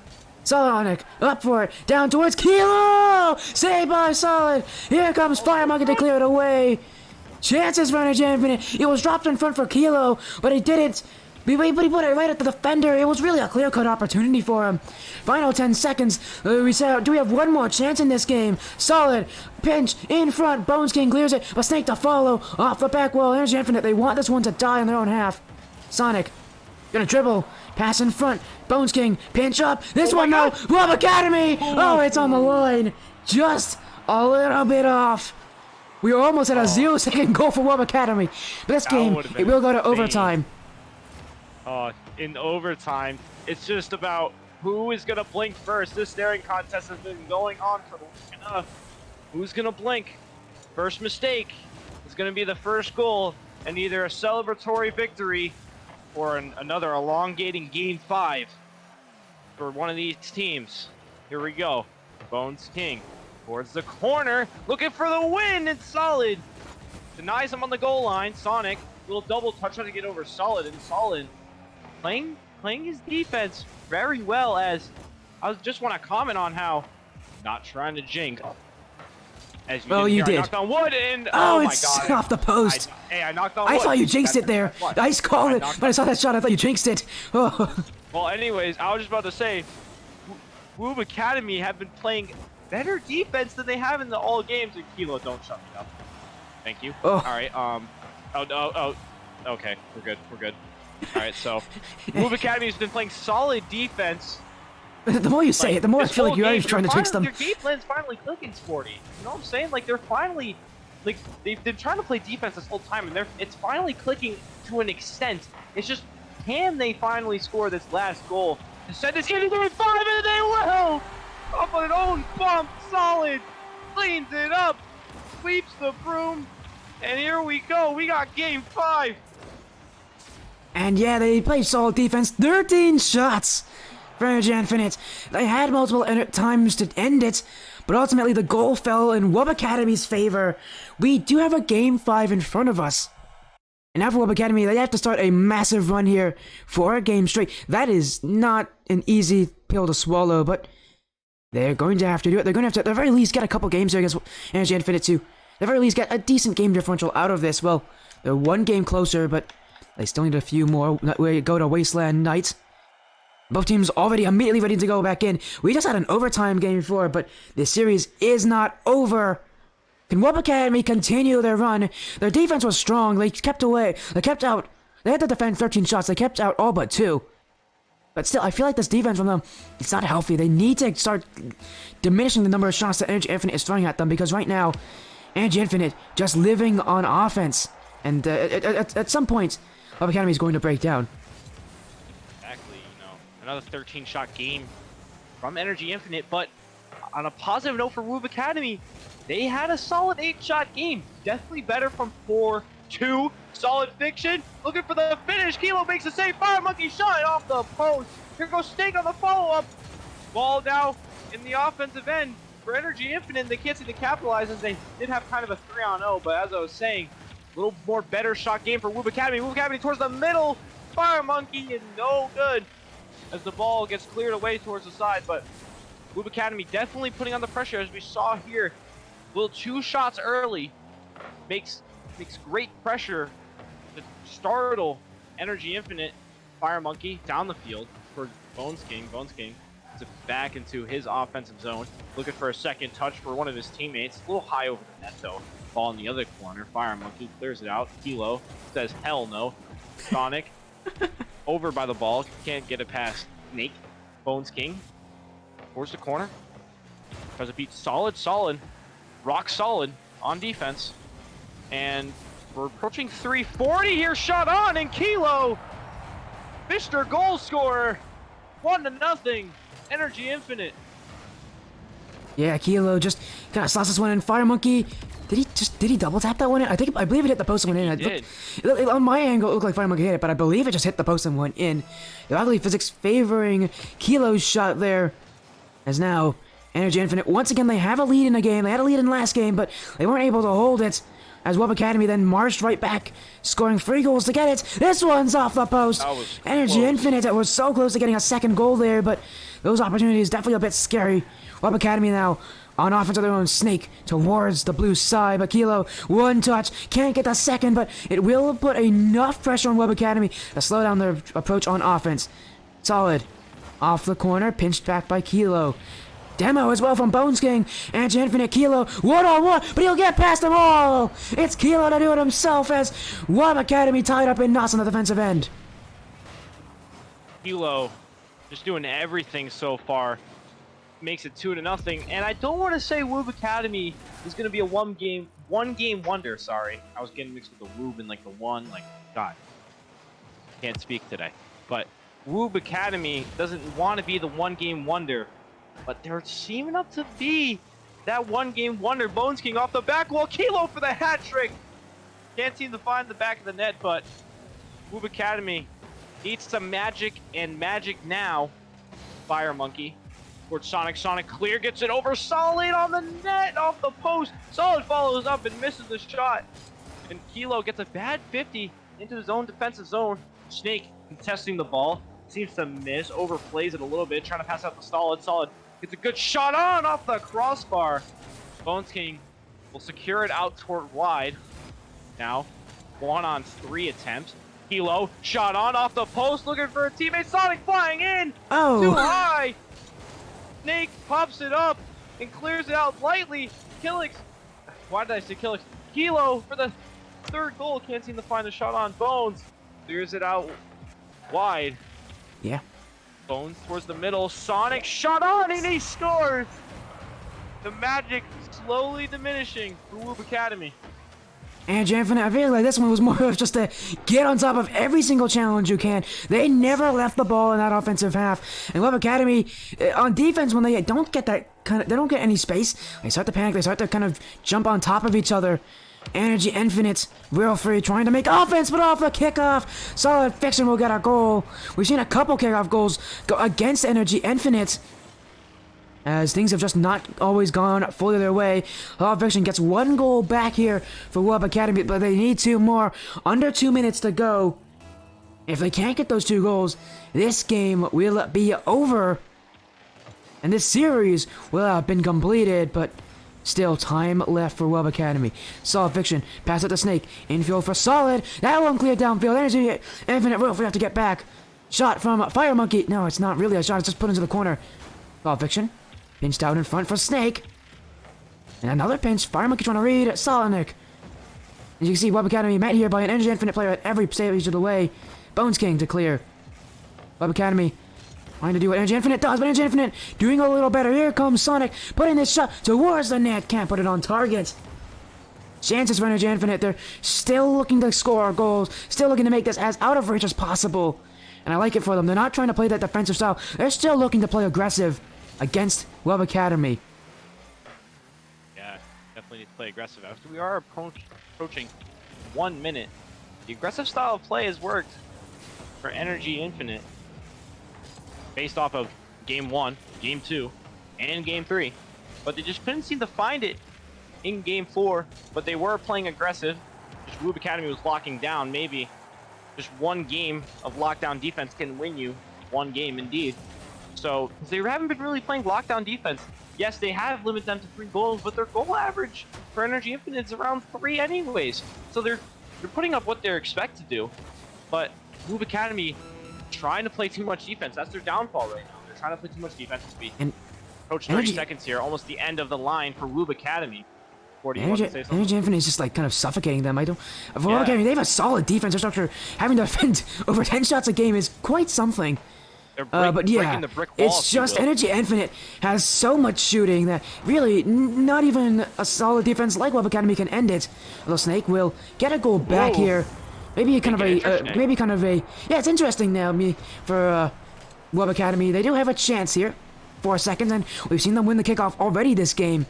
Speaker 1: Sonic, up for it, down towards Kilo! Saved by Solid! Here comes Fire Monkey to clear it away! Chances for Energy Infinite! It was dropped in front for Kilo, but he didn't! But he put it right at the defender. It was really a clear-cut opportunity for him. Final 10 seconds. Do we have one more chance in this game? Solid, pinch, in front. Bones King clears it, but Snake to follow. Off the back wall. Energy Infinite, they want this one to die in their own half. Sonic, gonna dribble. Pass in front. Bones King, pinch up. This one, no. WUB Academy! Oh, it's on the line. Just a little bit off. We are almost at a 0-second goal for WUB Academy. But this game, it will go to overtime.
Speaker 2: In overtime, it's just about who is going to blink first. This staring contest has been going on for long enough. Who's going to blink? First mistake is going to be the first goal, and either a celebratory victory or another elongating game 5 for one of these teams. Here we go. Bones King towards the corner, looking for the win. It's Solid. Denies him on the goal line. Sonic, little double touch trying to get over Solid, and Solid playing his defense very well. As I just want to comment on how not trying to jinx. As you did. I knocked on wood and oh my
Speaker 1: it's
Speaker 2: god,
Speaker 1: off the post.
Speaker 2: I knocked on wood.
Speaker 1: I thought you jinxed it there. Nice call it, but I saw that shot. I thought you jinxed it. Oh.
Speaker 2: Well, anyways, I was just about to say, WUB Academy have been playing better defense than they have in the all games. And Kilo, don't shut me up. Thank you.
Speaker 1: Oh.
Speaker 2: All right. Okay, we're good. All right, so WUB Academy has been playing solid defense.
Speaker 1: The more you say it, the more I feel like you're always trying to jinx them.
Speaker 2: Their game plan's finally clicking, Sporty. You know what I'm saying? Like they're finally, like they've been trying to play defense this whole time, and it's finally clicking to an extent. It's just, can they finally score this last goal to send this into game 5, and they will! Off on an own bump, Solid cleans it up, sweeps the broom, and here we go. We got game 5.
Speaker 1: And yeah, they played solid defense. 13 shots for Energy Infinite. They had multiple times to end it, but ultimately the goal fell in WUB Academy's favor. We do have a game 5 in front of us. And now for WUB Academy, they have to start a massive run here for a game straight. That is not an easy pill to swallow, but they're going to have to do it. They're going to have to, at the very least, get a couple games here against Energy Infinite too. At the very least, get a decent game differential out of this. Well, they're one game closer, but they still need a few more. We go to Wasteland Night. Both teams already immediately ready to go back in. We just had an overtime game before, but this series is not over. Can WUB Academy continue their run? Their defense was strong. They kept away. They kept out. They had to defend 13 shots. They kept out all but 2. But still, I feel like this defense from them, it's not healthy. They need to start diminishing the number of shots that Energy Infinite is throwing at them, because right now, Energy Infinite just living on offense. And at some point, WUB Academy is going to break down.
Speaker 2: Exactly, another 13-shot game from Energy Infinite, but on a positive note for WUB Academy, they had a solid 8-shot game. Definitely better from 4-2. Solid Fiction, looking for the finish. Kilo makes a save. Fire Monkey shot off the post. Here goes Snake on the follow-up. Ball now in the offensive end for Energy Infinite. They can't seem to capitalize, as they did have kind of a 3-on-0, but as I was saying, a little more better shot game for WUB Academy. WUB Academy towards the middle. Fire Monkey is no good as the ball gets cleared away towards the side, but WUB Academy definitely putting on the pressure, as we saw here. Little 2 shots early makes great pressure startle Energy Infinite. Fire Monkey down the field for Bones King. Bones King puts it back into his offensive zone. Looking for a second touch for one of his teammates. A little high over the net, though. Ball in the other corner. Fire Monkey clears it out. Kilo says, hell no. Sonic over by the ball. Can't get it past Snake. Bones King towards the corner. Tries to beat solid. Rock solid on defense. And we're approaching 340 here. Shot on, and Kilo, Mr. Goal Scorer. 1-0. Energy Infinite.
Speaker 1: Yeah, Kilo just kind of slots this one in. Fire Monkey, did he double tap that one in? I believe it hit the post and went in.
Speaker 2: He did.
Speaker 1: On my angle, it looked like Fire Monkey hit it, but I believe it just hit the post and went in. The ugly physics favoring Kilo's shot there. As now, Energy Infinite, once again, they have a lead in the game. They had a lead in last game, but they weren't able to hold it. As WUB Academy then marched right back, scoring 3 goals to get it. This one's off the post. Energy Infinite was so close to getting a second goal there, but those opportunities definitely a bit scary. WUB Academy now on offense of their own. Snake towards the blue side, but Kilo, one touch, can't get the second, but it will put enough pressure on WUB Academy to slow down their approach on offense. Solid. Off the corner, pinched back by Kilo. Demo as well from Bones King. Energy Infinite, Kilo, one-on-one, but he'll get past them all! It's Kilo to do it himself as WUB Academy tied up in knots on the defensive end.
Speaker 2: Kilo just doing everything so far. Makes it 2-0. And I don't want to say WUB Academy is going to be a one game wonder. Sorry, I was getting mixed with the WUB and like the one. Like, God, can't speak today. But WUB Academy doesn't want to be the one game wonder. But they're seeming up to be that one game wonder. Bones King off the back wall. Kilo for the hat trick. Can't seem to find the back of the net, but WUB Academy needs some magic, and magic now. Fire Monkey towards Sonic. Sonic clear, gets it over Solid on the net, off the post. Solid follows up and misses the shot. And Kilo gets a bad 50 into his own defensive zone. Snake contesting the ball. Seems to miss, overplays it a little bit, trying to pass out to Solid. Solid gets a good shot on off the crossbar. Bones King will secure it out toward wide. Now, 1-on-3 attempts. Kilo, shot on off the post, looking for a teammate. Sonic flying in!
Speaker 1: Oh!
Speaker 2: Too high! Snake pops it up and clears it out lightly. Killix, why did I say Killix? Kilo for the third goal, can't seem to find the shot on. Bones clears it out wide.
Speaker 1: Yeah.
Speaker 2: Bones towards the middle. Sonic shot on and he scores! The magic slowly diminishing for WUB Academy.
Speaker 1: And Infinite, I feel like this one was more of just to get on top of every single challenge you can. They never left the ball in that offensive half. And WUB Academy, on defense, when they don't get that they don't get any space, they start to panic, they start to kind of jump on top of each other. Energy Infinite, real free, trying to make offense, but off the kickoff. Solid Fiction will get a goal. We've seen a couple kickoff goals go against Energy Infinite, as things have just not always gone fully their way. Solid Fiction gets 1 goal back here for WUB Academy, but they need 2 more. Under 2 minutes to go. If they can't get those 2 goals, this game will be over. And this series will have been completed, but still time left for WUB Academy. Solid Fiction, pass it to Snake. Infield for Solid. That one cleared downfield. Energy Infinite will have to get back. Shot from Fire Monkey. No, it's not really a shot. It's just put into the corner. Solid Fiction. Pinched out in front for Snake. And another pinch. Fire Monkey trying to read Sonic. As you can see, WUB Academy met here by an Energy Infinite player at every stage of the way. Bones King to clear. WUB Academy trying to do what Energy Infinite does, but Energy Infinite doing a little better. Here comes Sonic, putting this shot towards the net. Can't put it on target. Chances for Energy Infinite. They're still looking to score goals, still looking to make this as out of reach as possible. And I like it for them. They're not trying to play that defensive style. They're still looking to play aggressive against WUB Academy.
Speaker 2: Yeah, definitely need to play aggressive. After we are approaching 1 minute, the aggressive style of play has worked for Energy Infinite. Based off of Game 1, Game 2, and Game 3. But they just couldn't seem to find it in Game 4. But they were playing aggressive. Just WUB Academy was locking down. Maybe just 1 game of lockdown defense can win you 1 game indeed. So they haven't been really playing lockdown defense. Yes, they have limited them to 3 goals, but their goal average for Energy Infinite is around 3 anyways. So they're they're putting up what they're expected to do, but WUB Academy trying to play too much defense. That's their downfall right now. They're trying to play too much defense as we
Speaker 1: And
Speaker 2: approach 30 seconds here, almost the end of the line for WUB Academy. Do you want to say something?
Speaker 1: Energy Infinite is just like kind of suffocating them. I don't. For WUB Academy, they have a solid defensive structure. Having to defend over 10 shots a game is quite something. But yeah,
Speaker 2: the brick wall,
Speaker 1: it's just Energy Infinite has so much shooting that really not even a solid defense like WUB Academy can end it. Although Snake will get a goal back here. Maybe kind of a yeah, it's interesting now for WUB Academy. They do have a chance here, 4 seconds, and we've seen them win the kickoff already this game.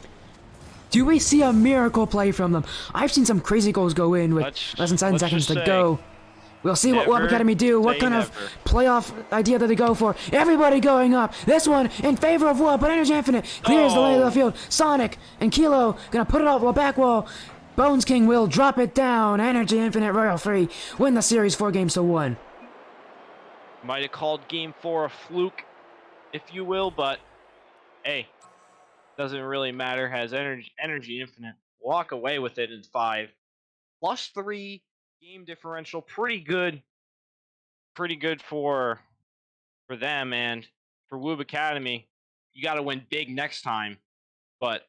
Speaker 1: Do we see a miracle play from them? I've seen some crazy goals go in with less than 7 seconds to go. We'll see what WUB Academy do. What kind of playoff idea do they go for? Everybody going up. This one in favor of WUB, but Energy Infinite clears the lane of the field. Sonic and Kilo gonna put it off the back wall. Bones King will drop it down. Energy Infinite Royal Free win the series 4-1.
Speaker 2: Might have called game 4 a fluke, if you will, but hey, doesn't really matter. Has Energy Infinite walk away with it in 5. +3 game differential, pretty good for them. And for WUB Academy, you got to win big next time, but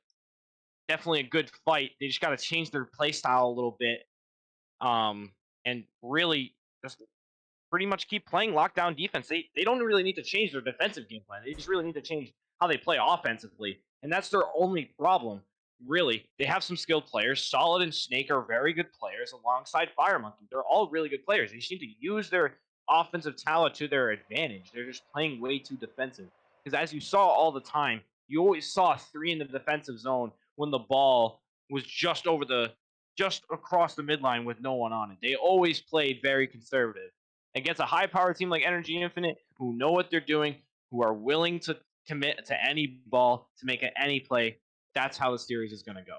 Speaker 2: definitely a good fight. They just got to change their play style a little bit, and really just pretty much keep playing lockdown defense. They don't really need to change their defensive game plan. They just really need to change how they play offensively, and that's their only problem. Really, they have some skilled players. Solid and Snake are very good players alongside Fire Monkey. They're all really good players. They just need to use their offensive talent to their advantage. They're just playing way too defensive. Because as you saw all the time, you always saw 3 in the defensive zone when the ball was just across the midline with no one on it. They always played very conservative. Against a high-powered team like Energy Infinite, who know what they're doing, who are willing to commit to any ball, to make any play, that's how the series is going to go.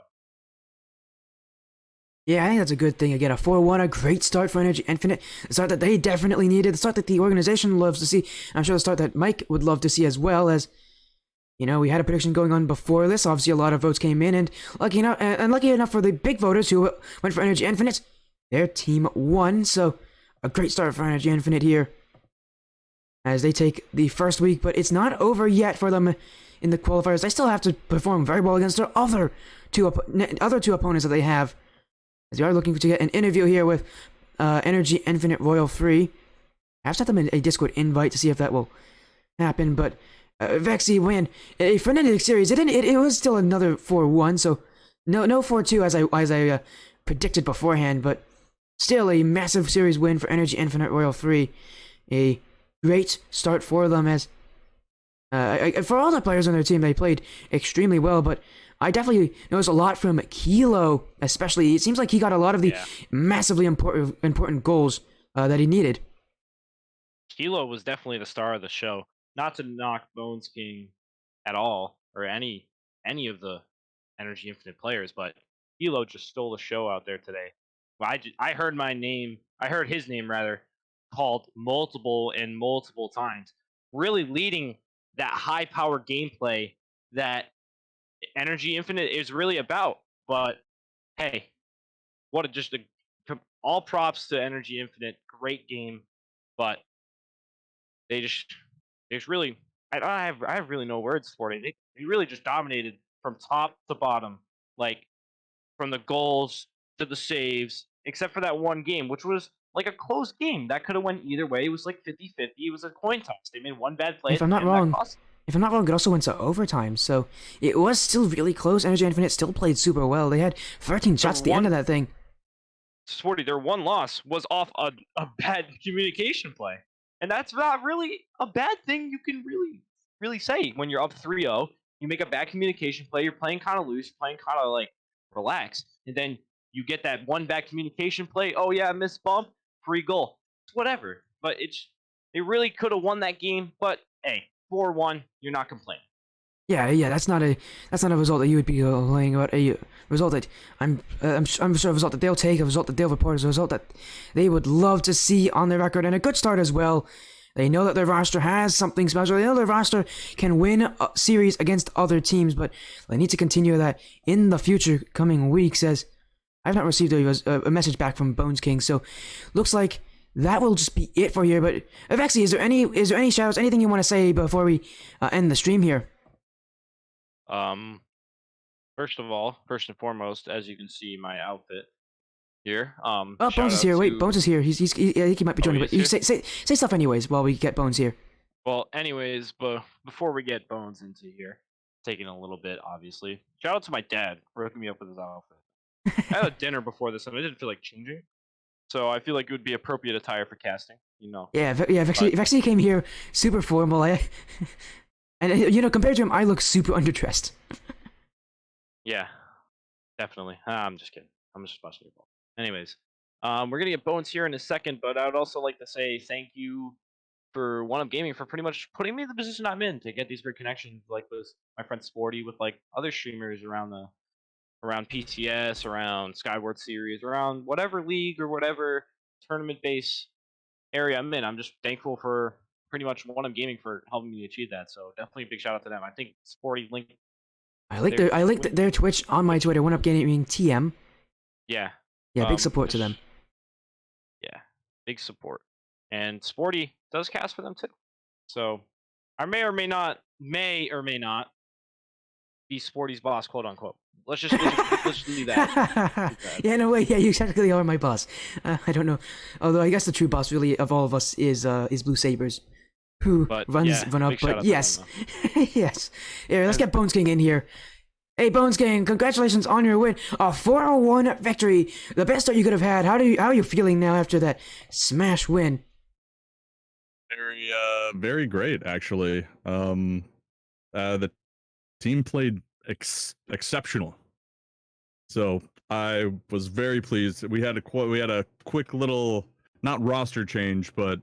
Speaker 1: Yeah, I think that's a good thing. Again, a 4-1, a great start for Energy Infinite. The start that they definitely needed, the start that the organization loves to see. I'm sure the start that Mike would love to see as well. As you know, we had a prediction going on before this. Obviously, a lot of votes came in, and lucky enough for the big voters who went for Energy Infinite, their team won. So, a great start for Energy Infinite here as they take the first week, but it's not over yet for them in the qualifiers. They still have to perform very well against their other two opponents that they have. As they are looking to get an interview here with Energy Infinite Royal Free. I have sent them a Discord invite to see if that will happen, but Vexy win a frenetic series. It was still another 4-1, so no 4-2 as I predicted beforehand, but still a massive series win for Energy Infinite Royal Free. A great start for them as for all the players on their team, they played extremely well, but I definitely noticed a lot from Kilo, especially. It seems like he got a lot of the massively important goals that he needed.
Speaker 2: Kilo was definitely the star of the show. Not to knock Bones King at all, or any of the Energy Infinite players, but Kilo just stole the show out there today. I heard his name rather, called multiple times, really leading that high power gameplay that Energy Infinite is really about. But hey, all props to Energy Infinite, great game, but they just really, I have really no words for it. They really just dominated from top to bottom, like from the goals to the saves, except for that one game, which was like a close game that could have went either way. It was like 50-50. It was a coin toss. They made one bad play.
Speaker 1: If I'm not wrong, it also went to overtime, so it was still really close. Energy Infinite still played super well. They had 13 shots at the end of that thing.
Speaker 2: Sporty, their one loss was off a bad communication play. And that's not really a bad thing you can really say. When you're up 3-0, you make a bad communication play, you're playing kind of loose, playing kind of like relaxed, and then you get that one bad communication play. Oh yeah, missed bump, free goal. It's whatever. But they really could have won that game, but hey, 4-1, you're not complaining.
Speaker 1: Yeah, that's not a result that you would be complaining about. A result that I'm sure a result that they'll take, a result that they'll report as a result that they would love to see on their record, and a good start as well. They know that their roster has something special. They know their roster can win a series against other teams, but they need to continue that in the future coming weeks as I've not received a message back from Bones King, so looks like that will just be it for here. But Vexy, is there any shoutouts, anything you want to say before we end the stream here?
Speaker 2: Um, first of all, first and foremost, as you can see, my outfit here.
Speaker 1: Oh, Bones
Speaker 2: Shout
Speaker 1: is
Speaker 2: out
Speaker 1: here. Wait,
Speaker 2: to.
Speaker 1: Bones is here. I think he might be
Speaker 2: Oh,
Speaker 1: joining.
Speaker 2: he
Speaker 1: But
Speaker 2: is
Speaker 1: you
Speaker 2: here.
Speaker 1: say stuff anyways while we get Bones here.
Speaker 2: Well, anyways, but before we get Bones into here, taking a little bit, obviously. Shout out to my dad for hooking me up with his outfit. I had a dinner before this, and I didn't feel like changing, so I feel like it would be appropriate attire for casting. You know,
Speaker 1: Yeah,
Speaker 2: but
Speaker 1: Vexy came here super formal. And compared to him, I look super underdressed.
Speaker 2: yeah, definitely. I'm just kidding. I'm just busting your ball. Anyways, we're gonna get Bones here in a second, but I would also like to say thank you for One Up Gaming for pretty much putting me in the position I'm in to get these great connections, like with my friend Sporty, with like other streamers around PTS, around Skyward Series, around whatever league or whatever tournament base area I'm in. I'm just thankful for pretty much One Up Gaming for helping me achieve that. So definitely a big shout out to them. I think Sporty linked their
Speaker 1: I linked
Speaker 2: Twitch.
Speaker 1: their Twitch on my Twitter. One Up Gaming TM.
Speaker 2: Yeah.
Speaker 1: Yeah, big support to them.
Speaker 2: Yeah, big support. And Sporty does cast for them too. So I may or may not be Sporty's boss, quote unquote. Let's just leave that.
Speaker 1: Yeah, no way. Yeah, you technically are my boss. I don't know, although I guess the true boss, really, of all of us is Blue Sabers, who
Speaker 2: But
Speaker 1: runs
Speaker 2: yeah,
Speaker 1: Run Up.
Speaker 2: big shout
Speaker 1: But
Speaker 2: out to them
Speaker 1: yes,
Speaker 2: though.
Speaker 1: yes. Yeah, let's
Speaker 2: And
Speaker 1: get Bones King in here. Hey, Bones King, congratulations on your win, a 401 victory, the best start you could have had. How are you feeling now after that smash win?
Speaker 3: Very great actually. The team played exceptional. So I was very pleased. We had a quick little, not roster change, but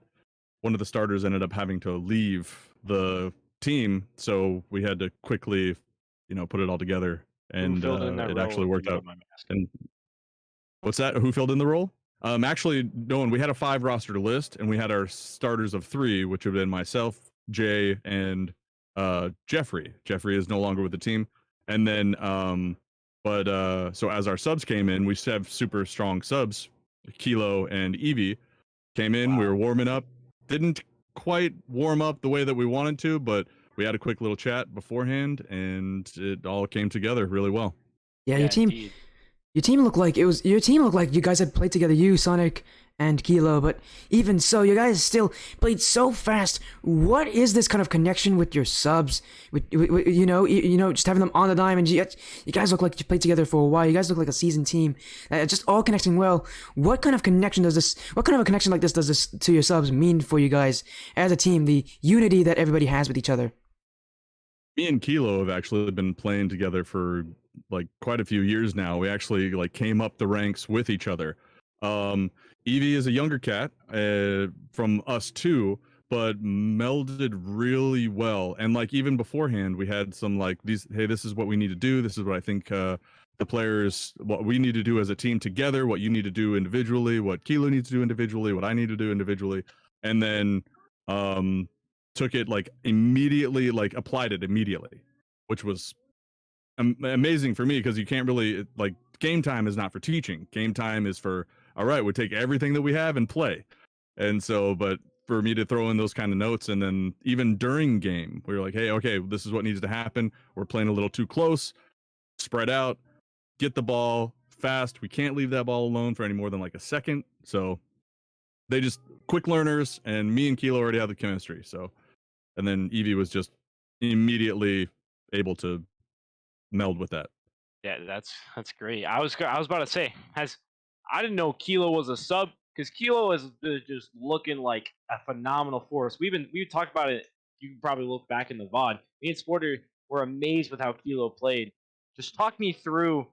Speaker 3: one of the starters ended up having to leave the team, so we had to quickly, put it all together,
Speaker 2: who
Speaker 3: and
Speaker 2: filled in that
Speaker 3: it
Speaker 2: role,
Speaker 3: actually
Speaker 2: if you
Speaker 3: worked
Speaker 2: don't
Speaker 3: out.
Speaker 2: mind me asking?
Speaker 3: And what's that? Who filled in the role? Actually, no one. We had a 5 roster list, and we had our starters of 3, which would have been myself, Jay, and Jeffrey. Jeffrey is no longer with the team, and then so as our subs came in, we have super strong subs. Kilo and Evie came in. We
Speaker 2: Wow.
Speaker 3: were warming up. Didn't quite warm up the way that we wanted to, but we had a quick little chat beforehand, and it all came together really well.
Speaker 1: Yeah,
Speaker 2: Yeah, indeed.
Speaker 1: Your team looked like you guys had played together, you, Sonic, and Kilo, but even so, you guys still played so fast. What is this kind of connection with your subs? Just having them on the dime, and you guys look like you played together for a while. You guys look like a seasoned team, just all connecting well. What kind of a connection like this does this to your subs mean for you guys as a team? The unity that everybody has with each other.
Speaker 3: Me and Kilo have actually been playing together for like quite a few years now. We actually like came up the ranks with each other. Evie is a younger cat from us too, but melded really well. And like even beforehand, we had some like these. Hey, this is what we need to do. This is what I think the players, what we need to do as a team together. What you need to do individually. What Kilo needs to do individually. What I need to do individually. And then took it like immediately, like applied it immediately, which was amazing for me because you can't really like game time is not for teaching. Game time is for all right, we take everything that we have and play. And so, but for me to throw in those kind of notes, and then even during game, we were like, hey, okay, this is what needs to happen. We're playing a little too close, spread out, get the ball fast. We can't leave that ball alone for any more than like a second. So they just quick learners, and me and Kilo already have the chemistry. So, and then Evie was just immediately able to meld with that.
Speaker 2: Yeah, that's great. I was about to say, I didn't know Kilo was a sub because Kilo is just looking like a phenomenal force. We talked about it. You can probably look back in the VOD. Me and Sporter were amazed with how Kilo played. Just talk me through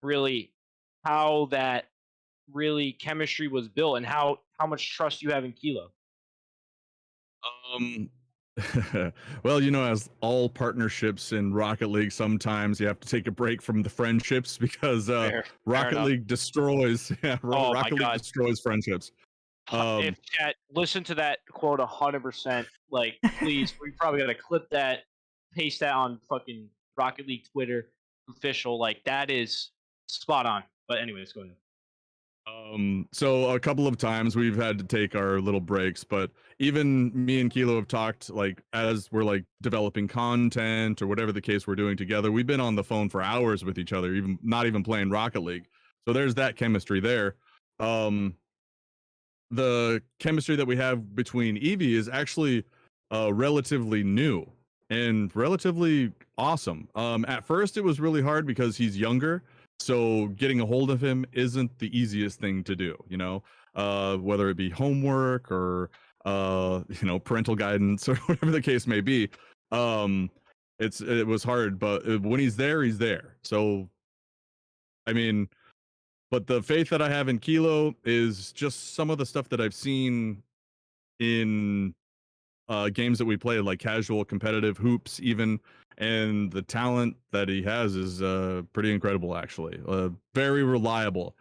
Speaker 2: really how that really chemistry was built and how much trust you have in Kilo.
Speaker 3: Um, well, as all partnerships in Rocket League, sometimes you have to take a break from the friendships because
Speaker 2: Fair
Speaker 3: Rocket
Speaker 2: enough.
Speaker 3: League destroys. Yeah,
Speaker 2: Oh my
Speaker 3: Rocket League
Speaker 2: god.
Speaker 3: destroys friendships.
Speaker 2: If chat listen to that quote 100%, like please, we probably gotta clip that, paste that on fucking Rocket League Twitter official. Like that is spot on. But anyways, go ahead.
Speaker 3: So a couple of times we've had to take our little breaks, but even me and Kilo have talked like as we're like developing content or whatever the case we're doing together. We've been on the phone for hours with each other, even not even playing Rocket League. So there's that chemistry there. Um, the chemistry that we have between Evie is actually relatively new and relatively awesome. At first, it was really hard because he's younger, so getting a hold of him isn't the easiest thing to do. You know, whether it be homework or parental guidance or whatever the case may be. Um, it was hard, but when he's there, he's there. So, I mean, but the faith that I have in Kilo is just some of the stuff that I've seen in games that we play, like casual competitive hoops, even, and the talent that he has is pretty incredible. Actually, very reliable.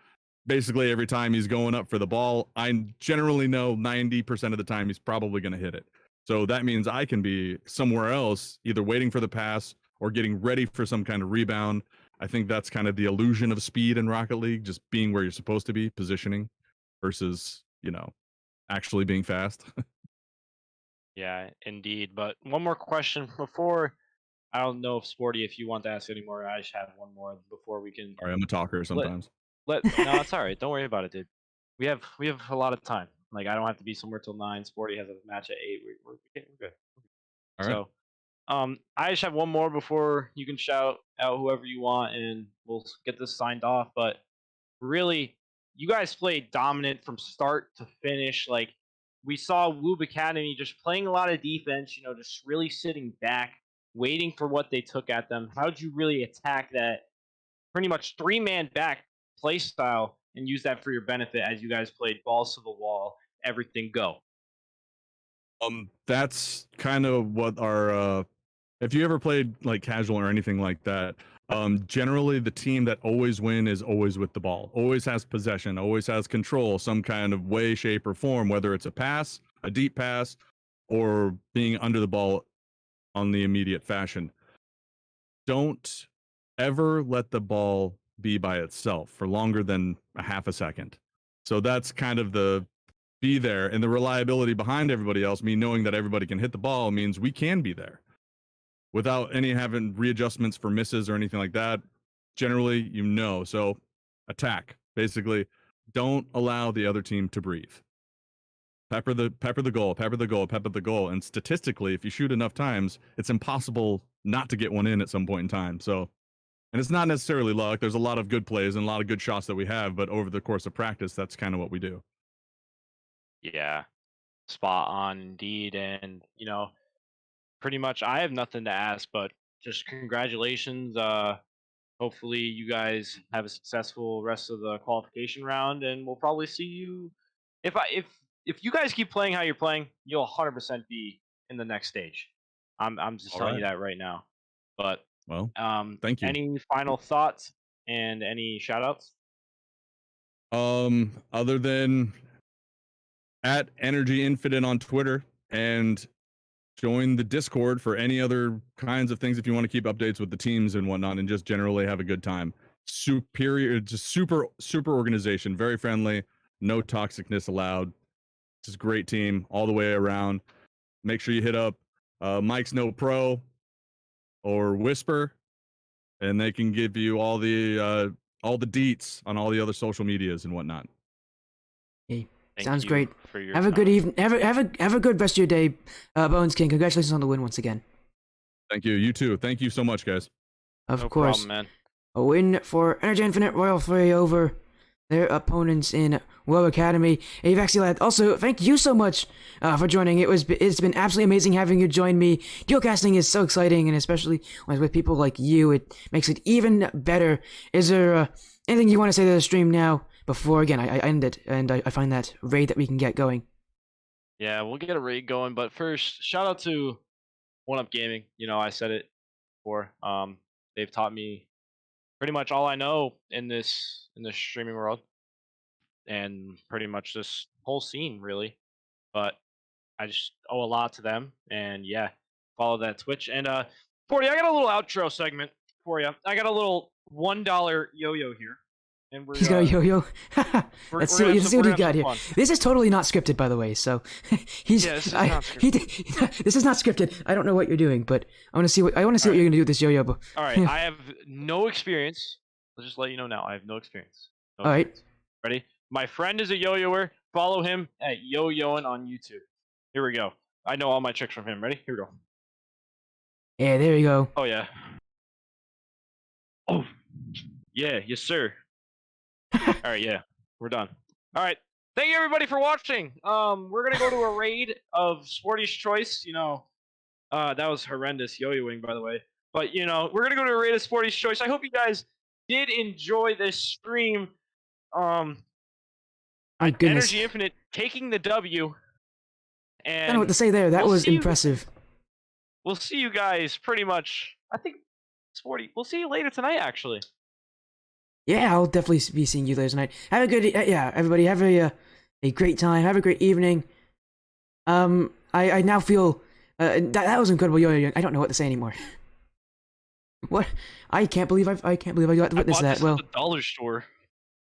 Speaker 3: Basically, every time he's going up for the ball, I generally know 90% of the time he's probably going to hit it. So that means I can be somewhere else, either waiting for the pass or getting ready for some kind of rebound. I think that's kind of the illusion of speed in Rocket League, just being where you're supposed to be, positioning versus, actually being fast.
Speaker 2: Yeah, indeed. But one more question before. I don't know if Sporty, if you want to ask any more. I just have one more before we can
Speaker 3: Sorry, I'm a talker
Speaker 2: let
Speaker 3: sometimes.
Speaker 2: No, it's all right. Don't worry about it, dude. We have a lot of time. Like I don't have to be somewhere till 9. Sporty has a match at 8. We're good.
Speaker 3: All right.
Speaker 2: So, I just have one more before you can shout out whoever you want, and we'll get this signed off. But really, you guys played dominant from start to finish. Like we saw WUB Academy just playing a lot of defense. Just really sitting back, waiting for what they took at them. How'd you really attack that pretty much 3-man back play style and use that for your benefit as you guys played balls to the wall, everything go?
Speaker 3: That's kind of what our if you ever played like casual or anything like that, generally the team that always win is always with the ball, always has possession, always has control, some kind of way, shape, or form, whether it's a pass, a deep pass, or being under the ball on the immediate fashion. Don't ever let the ball be by itself for longer than a half a second. So that's kind of the be there, and the reliability behind everybody else, me knowing that everybody can hit the ball, means we can be there without any having readjustments for misses or anything like that. Generally, so attack. Basically, don't allow the other team to breathe. Pepper the goal, pepper the goal, pepper the goal. And statistically, if you shoot enough times, it's impossible not to get one in at some point in time. So, and it's not necessarily luck. There's a lot of good plays and a lot of good shots that we have, but over the course of practice, that's kind of what we do.
Speaker 2: Yeah, spot on indeed. And pretty much I have nothing to ask, but just congratulations. Hopefully you guys have a successful rest of the qualification round, and we'll probably see you. If you guys keep playing how you're playing, you'll 100% be in the next stage. I'm just
Speaker 3: All
Speaker 2: telling you
Speaker 3: right.
Speaker 2: that right now. But
Speaker 3: Well, thank you.
Speaker 2: any final thoughts and any shout outs?
Speaker 3: Other than at Energy Infinite on Twitter and join the Discord for any other kinds of things if you want to keep updates with the teams and whatnot and just generally have a good time. Superior, just super organization, very friendly, no toxicness allowed. Just great team all the way around. Make sure you hit up Mike's No Pro or Whisper, and they can give you all the deets on all the other social medias and whatnot.
Speaker 1: Hey,
Speaker 2: Thank
Speaker 1: sounds
Speaker 2: you
Speaker 1: great.
Speaker 2: for your
Speaker 1: Have a good
Speaker 2: time.
Speaker 1: evening. Have a good rest of your day, Bones King. Congratulations on the win once again.
Speaker 3: Thank you. You too. Thank you so much, guys.
Speaker 1: Of
Speaker 2: No
Speaker 1: course,
Speaker 2: problem, man.
Speaker 1: a win for Energy Infinite Royal 3 over their opponents in WUB Academy. Hey, Vexy lad. Also, thank you so much for joining. It's been absolutely amazing having you join me. Duocasting is so exciting, and especially with people like you, it makes it even better. Is there anything you want to say to the stream now before again I end it and I find that raid that we can get going?
Speaker 2: Yeah, we'll get a raid going, but first, shout out to One Up Gaming. I said it before. They've taught me pretty much all I know in this streaming world, and pretty much this whole scene, really. But I just owe a lot to them, and yeah, follow that Twitch. And 40, I got a little outro segment for you. I got a little $1 yo-yo here. and we're
Speaker 1: He's got a yo-yo.
Speaker 2: we're
Speaker 1: Let's
Speaker 2: gonna
Speaker 1: see what he
Speaker 2: have
Speaker 1: got
Speaker 2: some
Speaker 1: here.
Speaker 2: fun.
Speaker 1: This is totally not scripted, by the way. So he's
Speaker 2: Yeah, this is not
Speaker 1: this is not scripted. I don't know what you're doing, but I want to see what you're gonna do with this yo-yo.
Speaker 2: All right, I have no experience. Let's just let you know now. I have no experience. No
Speaker 1: All right.
Speaker 2: experience. Ready? My friend is a yo-yoer. Follow him at yo-yoing on YouTube. Here we go. I know all my tricks from him. Ready? Here we go.
Speaker 1: Yeah, there you go.
Speaker 2: Oh yeah. Oh, yeah, yes sir. All right, yeah, we're done. All right, thank you everybody for watching. We're gonna go to a raid of Sporty's Choice. You know, that was horrendous yo-yoing, by the way. But you know, we're gonna go to a raid of Sporty's Choice. I hope you guys did enjoy this stream.
Speaker 1: My goodness.
Speaker 2: Energy Infinite taking the W.
Speaker 1: I
Speaker 2: And
Speaker 1: don't know what to say there. That
Speaker 2: we'll
Speaker 1: was
Speaker 2: see you-
Speaker 1: impressive.
Speaker 2: We'll see you guys pretty much. I think Sporty. We'll see you later tonight, actually.
Speaker 1: Yeah, I'll definitely be seeing you later tonight. Have a good, yeah, everybody. Have a great time. Have a great evening. I now feel that was incredible yo-yo. I don't know what to say anymore. What? I can't believe I got to witness
Speaker 2: I bought
Speaker 1: that.
Speaker 2: this
Speaker 1: Well,
Speaker 2: at the dollar store.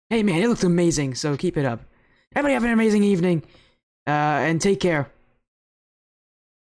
Speaker 1: hey man, it looks amazing. So keep it up. Everybody have an amazing evening. And take care.